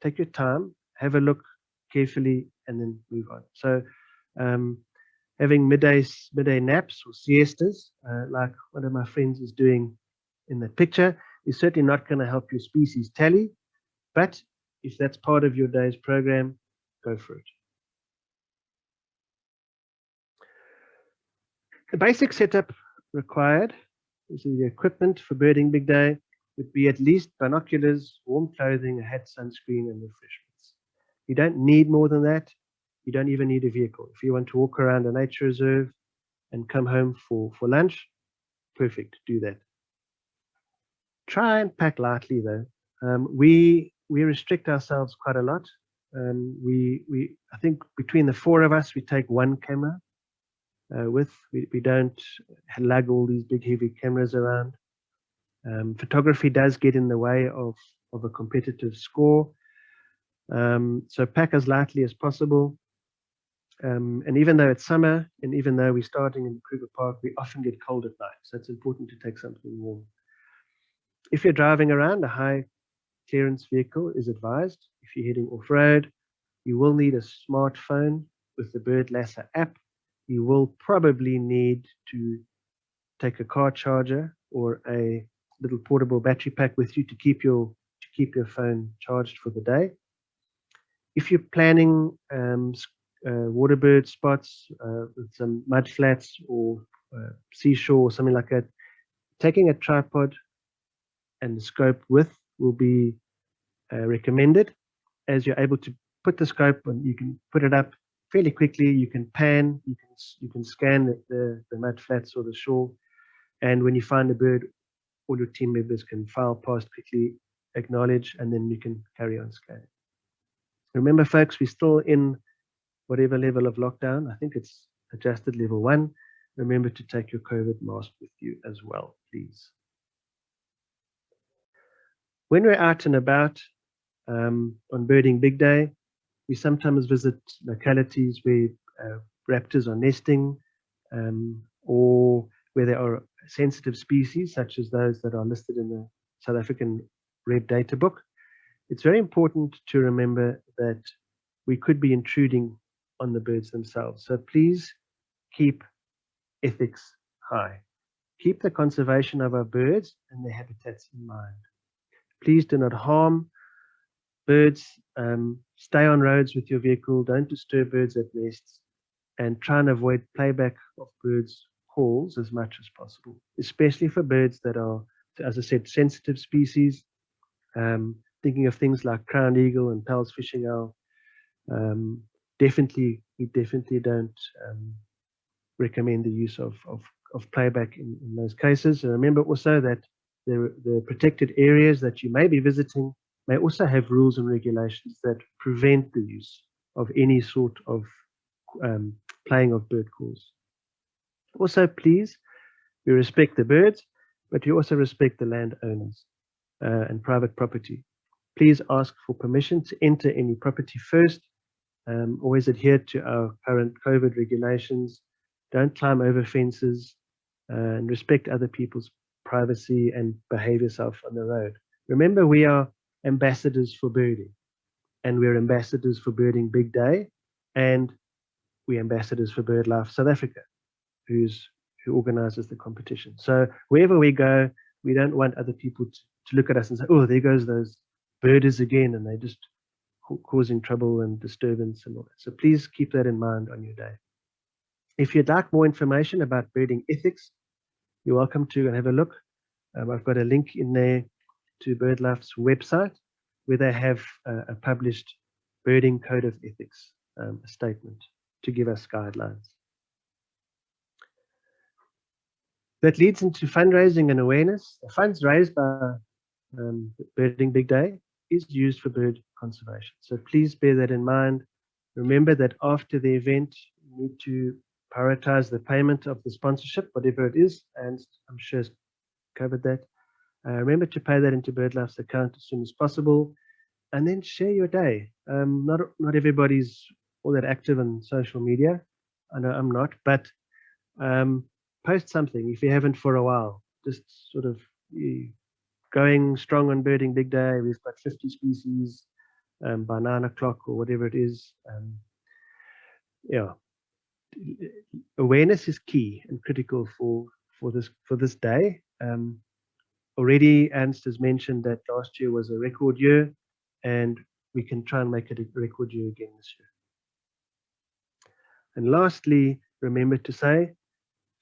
take your time, have a look carefully, and then move on. So having midday naps or siestas, like one of my friends is doing in that picture, is certainly not going to help your species tally. But if that's part of your day's program, go for it. The basic setup required, this is the equipment for Birding Big Day, would be at least binoculars, warm clothing, a hat, sunscreen, and refreshments. You don't need more than that. You don't even need a vehicle. If you want to walk around a nature reserve and come home for lunch, perfect, do that. Try and pack lightly though. We restrict ourselves quite a lot. I think between the 4 of us, we take 1 camera we don't lug all these big heavy cameras around. Photography does get in the way of a competitive score. So pack as lightly as possible. And even though it's summer, and even though we're starting in Kruger Park, we often get cold at night. So it's important to take something warm. If you're driving around, a high clearance vehicle is advised. If you're heading off-road, you will need a smartphone with the Birdlesser app. You will probably need to take a car charger or a little portable battery pack with you to keep your phone charged for the day. If you're planning waterbird spots with some mud flats or seashore or something like that, taking a tripod and the scope with will be recommended, as you're able to put the scope and you can put it up fairly quickly. You can pan, you can scan the mud flats or the shore, and when you find a bird, all your team members can file past quickly, acknowledge, and then you can carry on scanning. Remember, folks, we're still in whatever level of lockdown. I think it's adjusted level 1. Remember to take your COVID mask with you as well, please. When we're out and about on Birding Big Day, we sometimes visit localities where raptors are nesting, or where there are sensitive species, such as those that are listed in the South African Red Data Book. It's very important to remember that we could be intruding on the birds themselves. So please keep ethics high. Keep the conservation of our birds and their habitats in mind. Please do not harm birds. Stay on roads with your vehicle. Don't disturb birds at nests, and try and avoid playback of birds' calls as much as possible, especially for birds that are, as I said, sensitive species. Thinking of things like crowned eagle and Pell's fishing owl. We definitely don't recommend the use of playback in those cases. And remember also that the protected areas that you may be visiting may also have rules and regulations that prevent the use of any sort of playing of bird calls. Also, please, we respect the birds, but you also respect the landowners and private property. Please ask for permission to enter any property first. Always adhere to our current COVID regulations. Don't climb over fences, and respect other people's privacy and behave yourself on the road. Remember, we are ambassadors for birding, and we're ambassadors for Birding Big Day, and we're ambassadors for BirdLife South Africa, who organizes the competition. So wherever we go, we don't want other people to look at us and say, oh, there goes those birders again, and they're just causing trouble and disturbance and all that. So please keep that in mind on your day. If you'd like more information about birding ethics, you're welcome to have a look. I've got a link in there to BirdLife's website, where they have a published birding code of ethics, a statement to give us guidelines. That leads into fundraising and awareness. The funds raised by Birding Big Day is used for bird conservation. So please bear that in mind. Remember that after the event, you need to prioritize the payment of the sponsorship, whatever it is, and I'm sure it's covered that. Remember to pay that into BirdLife's account as soon as possible, and then share your day. Not everybody's all that active on social media. I know I'm not, but post something if you haven't for a while. Just sort of going strong on Birding Big Day. We've got 50 species by 9 o'clock or whatever it is. Yeah, awareness is key and critical for this day. Already Ernst has mentioned that last year was a record year, and we can try and make it a record year again this year. And lastly, remember to say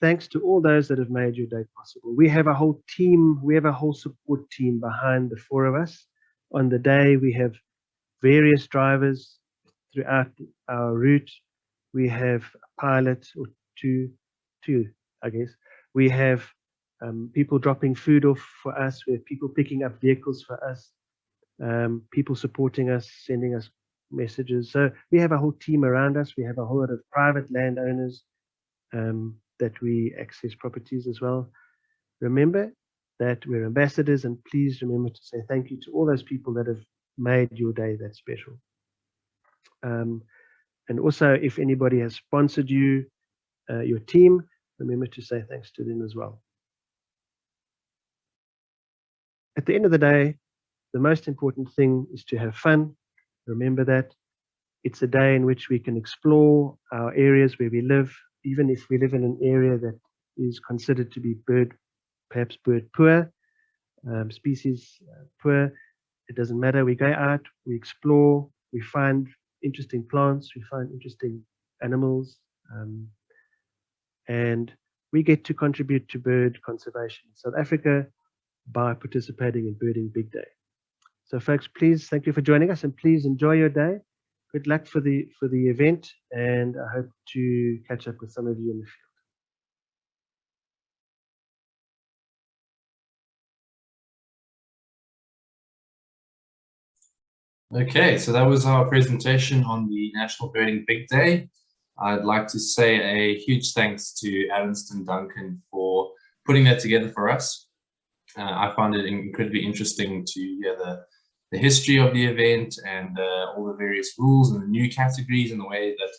thanks to all those that have made your day possible. We have a whole team, we have a whole support team behind the 4 of us. On the day, we have various drivers throughout our route. We have a pilot, or two, I guess. We have people dropping food off for us. We have people picking up vehicles for us. People supporting us, sending us messages. So we have a whole team around us. We have a whole lot of private landowners that we access properties as well. Remember that we're ambassadors, and please remember to say thank you to all those people that have made your day that special. And also, if anybody has sponsored you, your team, remember to say thanks to them as well. At the end of the day, the most important thing is to have fun. Remember that. It's a day in which we can explore our areas where we live, even if we live in an area that is considered to be perhaps bird poor, species poor. It doesn't matter. We go out, we explore, we find interesting plants, we find interesting animals, and we get to contribute to bird conservation in South Africa by participating in Birding Big Day. So folks, please, thank you for joining us, and please enjoy your day. Good luck for the event, and I hope to catch up with some of you in the field. Okay, so that was our presentation on the National Birding Big Day. I'd like to say a huge thanks to Ernst and Duncan for putting that together for us. I found it incredibly interesting to hear the history of the event and all the various rules and the new categories and the way that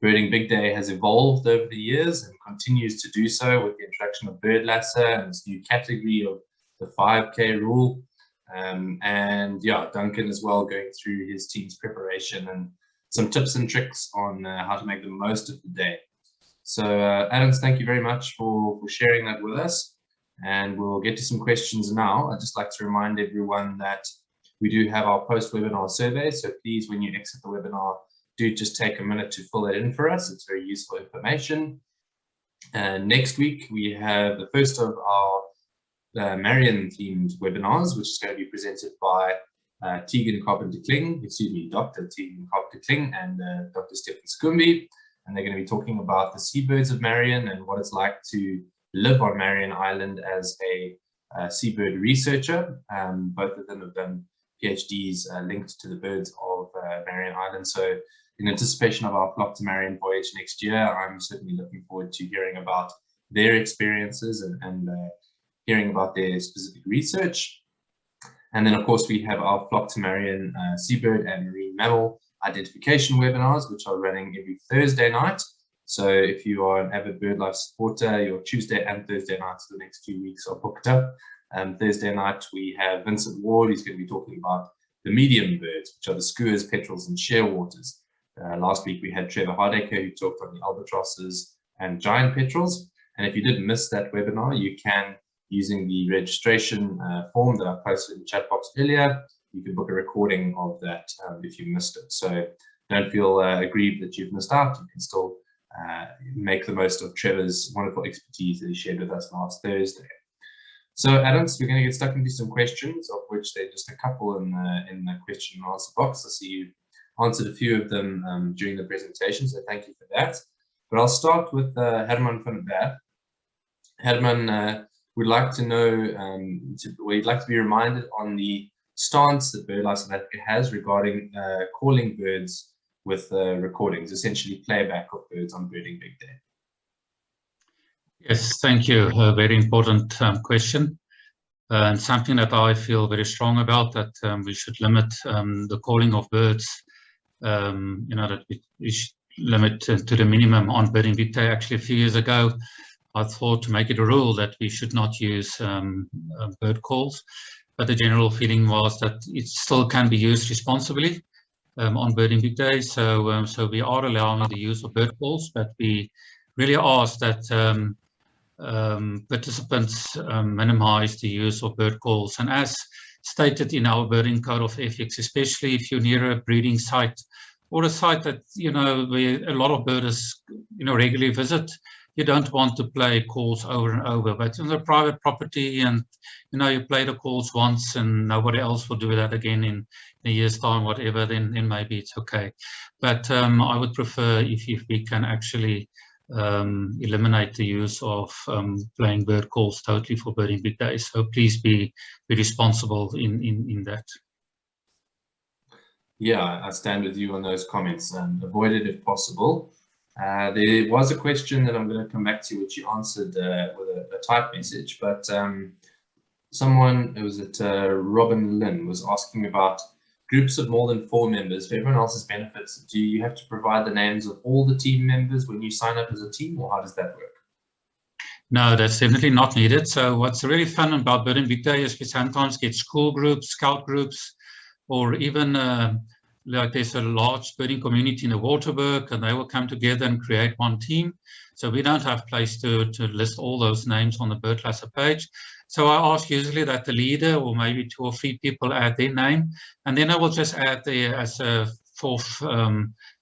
Birding Big Day has evolved over the years and continues to do so with the introduction of Birdlesser and this new category of the 5K rule. And yeah, Duncan as well going through his team's preparation and some tips and tricks on how to make the most of the day. So Adams, thank you very much for sharing that with us. And we'll get to some questions now. I'd just like to remind everyone that we do have our post-webinar survey. So please, when you exit the webinar, do just take a minute to fill it in for us. It's very useful information. And next week, we have the first of our Marion-themed webinars, which is going to be presented by Tegan Carpenter-Kling, Dr. Tegan Carpenter-Kling and Dr. Stefan Skumbi. And they're going to be talking about the seabirds of Marion and what it's like to live on Marion Island as a seabird researcher. Both of them have done PhDs linked to the birds of Marion Island. So in anticipation of our Flock to Marion voyage next year, I'm certainly looking forward to hearing about their experiences and hearing about their specific research. And then, of course, we have our Flock to Marion seabird and marine mammal identification webinars, which are running every Thursday night. So if you are an avid BirdLife supporter, your Tuesday and Thursday nights for the next 2 weeks are booked up. Thursday night, we have Vincent Ward, who's going to be talking about the medium birds, which are the skuas, petrels, and shearwaters. Last week, we had Trevor Hardaker, who talked on the albatrosses and giant petrels. And if you did miss that webinar, you can, using the registration form that I posted in the chat box earlier, you can book a recording of that if you missed it. So don't feel aggrieved that you've missed out. You can still make the most of Trevor's wonderful expertise that he shared with us last Thursday. So Adams, we're going to get stuck into some questions, of which there are just a couple in the question and answer box. I see you answered a few of them during the presentation, so thank you for that. But I'll start with Herman van der Berg. Herman would like to know, we'd like to be reminded on the stance that BirdLife South Africa has regarding calling birds with recordings, essentially playback of birds on Birding Big Day. Yes, thank you. A very important question, and something that I feel very strong about, that we should limit the calling of birds, that we should limit to the minimum on Birding Big Day. Actually, a few years ago, I thought to make it a rule that we should not use bird calls, but the general feeling was that it still can be used responsibly on Birding Big Day. So we are allowing the use of bird calls, but we really ask that participants minimize the use of bird calls. And as stated in our birding code of ethics, especially if you're near a breeding site or a site that, where a lot of birders, regularly visit, you don't want to play calls over and over. But in the private property, and you play the calls once and nobody else will do that again in a year's time, whatever, then maybe it's okay. But I would prefer if we can actually eliminate the use of playing bird calls totally for Birding Big Day. So please be responsible in that. Yeah, I stand with you on those comments and avoid it if possible. There was a question that I'm going to come back to, which you answered with a typed message, but someone, it was Robin Lynn, was asking about groups of more than 4 members. For everyone else's benefits, do you have to provide the names of all the team members when you sign up as a team, or how does that work? No, that's definitely not needed. So what's really fun about Birding Big Day is we sometimes get school groups, scout groups, or even like there's a large birding community in the Waterberg, and they will come together and create one team. So we don't have place to list all those names on the Birdlesser page. So I ask usually that the leader or maybe 2 or 3 people add their name, and then I will just add there as a 4th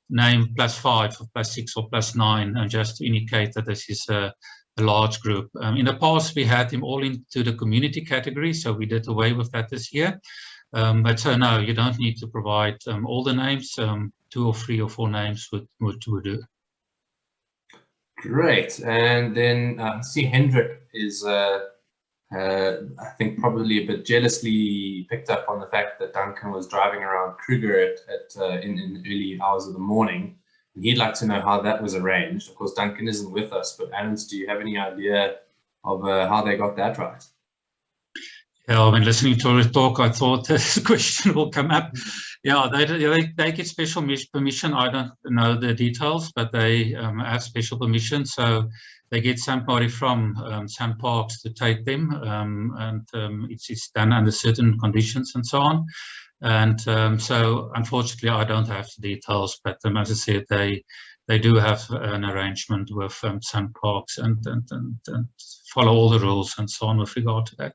name +5 or +6 or +9, and just to indicate that this is a large group. In the past, we had them all into the community category, so we did away with that this year. But so no, you don't need to provide all the names. 2 or 3 or 4 names would do. Great. And then I see Hendrik is I think probably a bit jealously picked up on the fact that Duncan was driving around Kruger in the early hours of the morning. And he'd like to know how that was arranged. Of course, Duncan isn't with us, but Ernst, do you have any idea of how they got that right? Yeah, when listening to the talk, I thought this question will come up. Yeah, they get special permission. I don't know the details, but they have special permission. So they get somebody from SANParks to take them, and it's done under certain conditions and so on. And so, unfortunately, I don't have the details, but as I said, they do have an arrangement with SANParks and follow all the rules and so on with regard to that.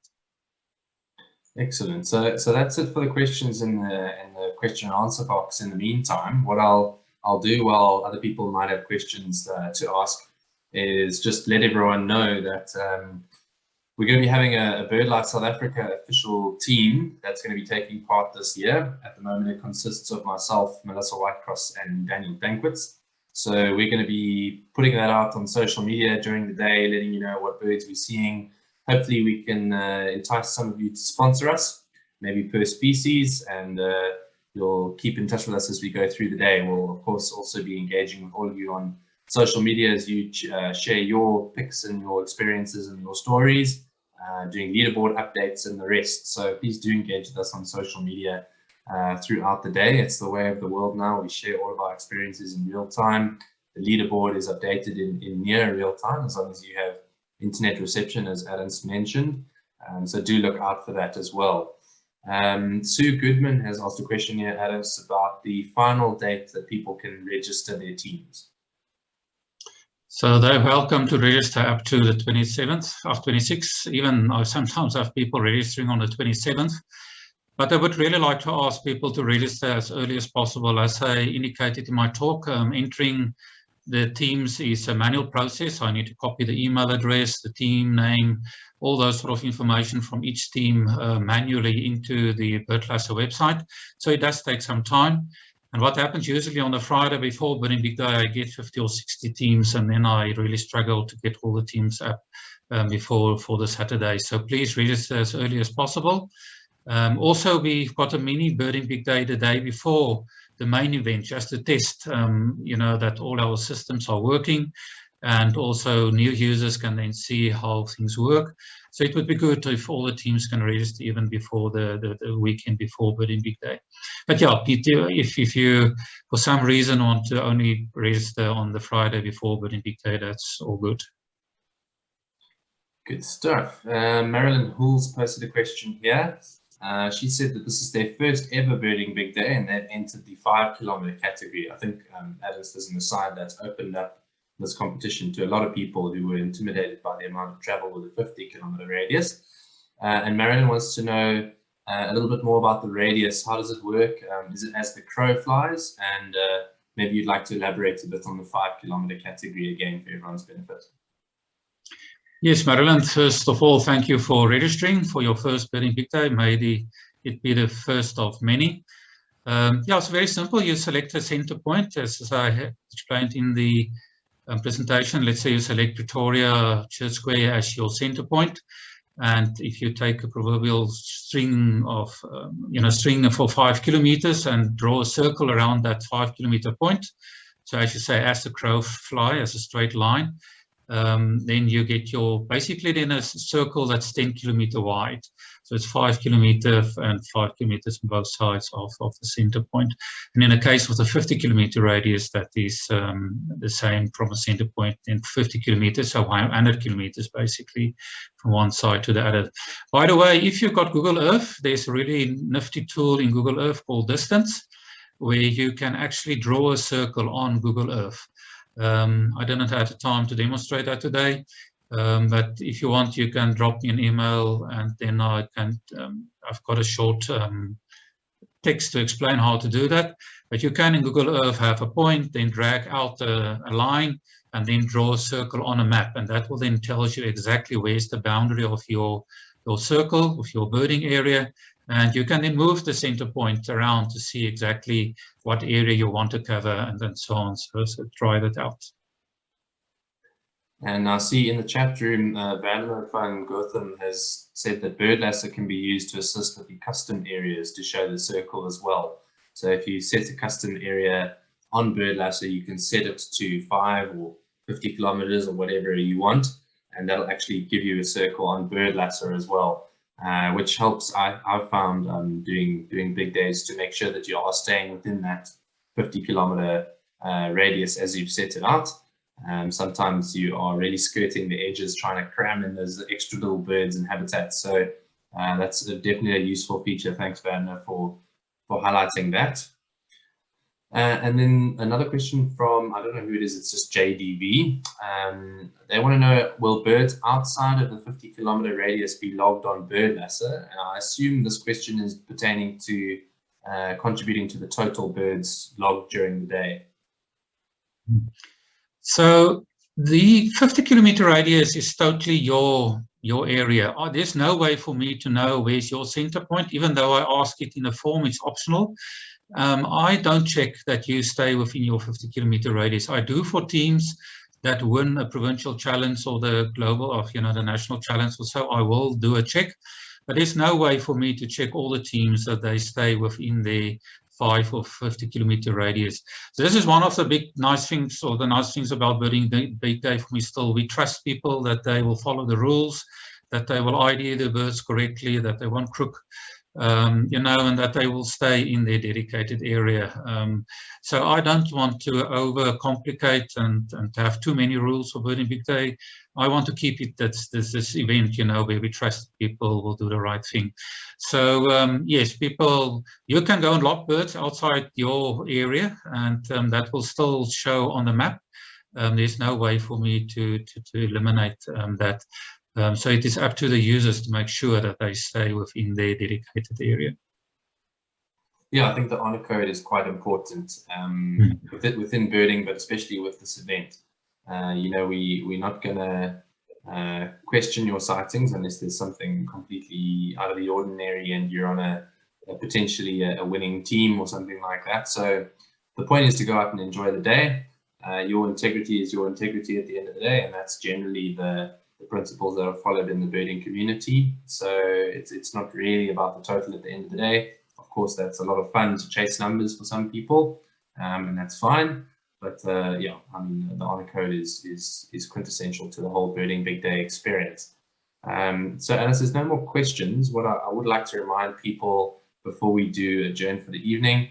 Excellent. So that's it for the questions in the question and answer box. In the meantime, what I'll do while other people might have questions to ask is just let everyone know that we're going to be having a BirdLife South Africa official team that's going to be taking part this year. At the moment, it consists of myself, Melissa Whitecross, and Daniel Banquets. So we're going to be putting that out on social media during the day, letting you know what birds we're seeing. Hopefully we can entice some of you to sponsor us, maybe per species, and you'll keep in touch with us as we go through the day. We'll, of course, also be engaging with all of you on social media as you share your pics and your experiences and your stories, doing leaderboard updates and the rest. So please do engage with us on social media throughout the day. It's the way of the world now. We share all of our experiences in real time. The leaderboard is updated in near real time, as long as you have internet reception, as Ernst mentioned. So do look out for that as well. Sue Goodman has asked a question here, Ernst, about the final date that people can register their teams. So they're welcome to register up to the 27th of 26. Even I sometimes have people registering on the 27th. But I would really like to ask people to register as early as possible. As I indicated in my talk, entering the teams is a manual process. I need to copy the email address, the team name, all those sort of information from each team manually into the Birdlesser website. So it does take some time. And what happens usually on the Friday before Birding Big Day, I get 50 or 60 teams, and then I really struggle to get all the teams up before the Saturday. So please register as early as possible. Also, we've got a mini Birding Big Day the day before the main event, just to test, you know, that all our systems are working, and also new users can then see how things work. So it would be good if all the teams can register even before the weekend before Birding Big Day. But yeah, if you for some reason want to only register on the Friday before Birding Big Day, that's all good. Good stuff. Marilyn Hulls posted a question here. She said that this is their first ever Birding Big Day, and they've entered the 5 kilometer category. I think, as an aside, that's opened up this competition to a lot of people who were intimidated by the amount of travel with a 50 kilometer radius. And Marilyn wants to know a little bit more about the radius. How does it work? Is it as the crow flies? And maybe you'd like to elaborate a bit on the 5 kilometer category again for everyone's benefit. Yes, Marilyn, first of all, thank you for registering for your first Birding Big Day. May it be the first of many. Yeah, it's very simple. You select a center point, as I explained in the presentation. Let's say you select Pretoria Church Square as your center point. And if you take a proverbial string of, string for 5 kilometers and draw a circle around that 5 kilometer point. So as you say, as the crow fly, as a straight line. Then you get basically then a circle that's 10 kilometer wide. So it's 5 kilometers and 5 kilometers on both sides of the center point. And in the case of the 50 kilometer radius, that is the same from a center point in 50 kilometers, so 100 kilometers basically from one side to the other. By the way, if you've got Google Earth, there's a really nifty tool in Google Earth called Distance, where you can actually draw a circle on Google Earth. I didn't have the time to demonstrate that today, but if you want, you can drop me an email, and then I can. I've got a short text to explain how to do that. But you can in Google Earth have a point, then drag out a line, and then draw a circle on a map, and that will then tell you exactly where's the boundary of your circle, of your birding area. And you can then move the center point around to see exactly what area you want to cover, and then so on. So try that out. And I see in the chat room, Vanderlip van Gotham has said that Birdlesser can be used to assist with the custom areas to show the circle as well. So if you set a custom area on Birdlesser, you can set it to 5 or 50 kilometers or whatever you want, and that'll actually give you a circle on Birdlesser as well, which helps. I've found doing big days to make sure that you are staying within that 50-kilometer radius as you've set it out. Sometimes you are really skirting the edges, trying to cram in those extra little birds and habitats. So that's definitely a useful feature. Thanks, Werner, for highlighting that. And then another question from, I don't know who it is, it's just JDV. They want to know, will birds outside of the 50-kilometer radius be logged on Birdlesser? And I assume this question is pertaining to contributing to the total birds logged during the day. So the 50-kilometer radius is totally your area. There's no way for me to know where's your center point, even though I ask it in the form, it's optional. I don't check that you stay within your 50-kilometer radius. I do for teams that win a provincial challenge or the global, or the national challenge or so. I will do a check, but there's no way for me to check all the teams that they stay within their 5 or 50-kilometer radius. So this is one of the nice things about Birding Big Day for me still. We trust people that they will follow the rules, that they will ID the birds correctly, that they won't crook, and that they will stay in their dedicated area. So I don't want to overcomplicate and to have too many rules for Birding Big Day. I want to keep it this event, where we trust people will do the right thing. So yes, people, you can go and log birds outside your area, and that will still show on the map. There's no way for me to eliminate that. So it is up to the users to make sure that they stay within their dedicated area. Yeah, I think the honor code is quite important within birding, but especially with this event. We're not going to question your sightings unless there's something completely out of the ordinary and you're on a potentially a winning team or something like that. So the point is to go out and enjoy the day. Your integrity is your integrity at the end of the day, and that's generally the principles that are followed in the birding community. So it's not really about the total at the end of the day. Of course, that's a lot of fun to chase numbers for some people, and that's fine. But yeah, I mean, the honor code is quintessential to the whole Birding Big Day experience. So as there's no more questions, what I would like to remind people before we do adjourn for the evening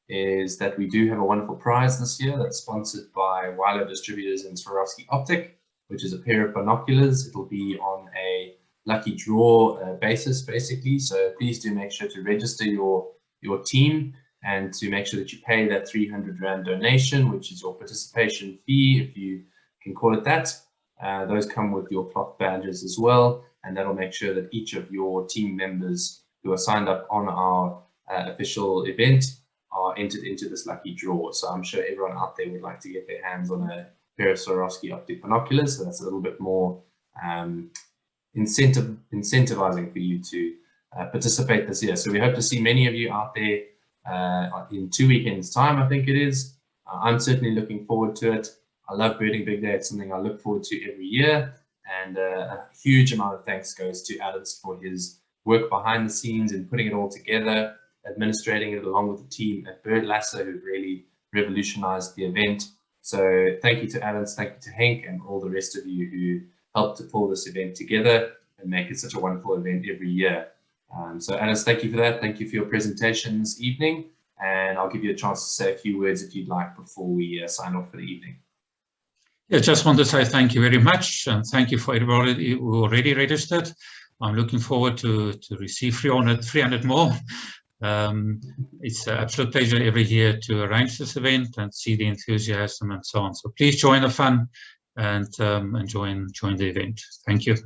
is that we do have a wonderful prize this year that's sponsored by Weiler Distributors and Swarovski Optic, which is a pair of binoculars. It'll be on a lucky draw basis, basically. So please do make sure to register your team and to make sure that you pay that 300 Rand donation, which is your participation fee, if you can call it that. Those come with your cloth badges as well, and that'll make sure that each of your team members who are signed up on our official event are entered into this lucky draw. So I'm sure everyone out there would like to get their hands on a pair of Swarovski optic binoculars, so that's a little bit more incentivizing for you to participate this year. So we hope to see many of you out there in 2 weekends time, I think it is. I'm certainly looking forward to it. I love Birding Big Day. It's something I look forward to every year, and a huge amount of thanks goes to Ernst for his work behind the scenes and putting it all together, administrating it along with the team at Birdlesser, who really revolutionized the event. So thank you to Ernst, thank you to Henk, and all the rest of you who helped to pull this event together and make it such a wonderful event every year. So Ernst, thank you for that. Thank you for your presentation this evening, and I'll give you a chance to say a few words if you'd like before we sign off for the evening. Yeah, just want to say thank you very much, and thank you for everybody who already registered. I'm looking forward to receive 300 more. It's an absolute pleasure every year to arrange this event and see the enthusiasm and so on. So please join the fun and join the event. Thank you.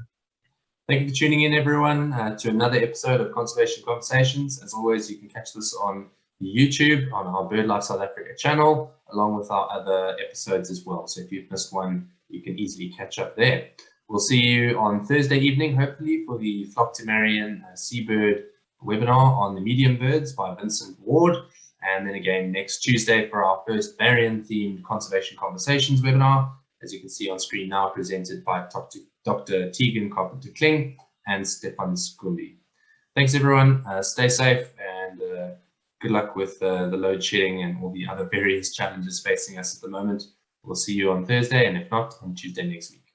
Thank you for tuning in, everyone, to another episode of Conservation Conversations. As always, you can catch this on YouTube, on our BirdLife South Africa channel, along with our other episodes as well. So if you've missed one, you can easily catch up there. We'll see you on Thursday evening, hopefully, for the Flock to Marion Seabird webinar on the medium birds by Vincent Ward. And then again next Tuesday for our first Marion-themed Conservation Conversations webinar. as you can see on screen now, presented by Dr. Tegan Carpenter-Kling and Stefan Skumbi. Thanks, everyone. Stay safe, and good luck with the load shedding and all the other various challenges facing us at the moment. We'll see you on Thursday, and if not, on Tuesday next week.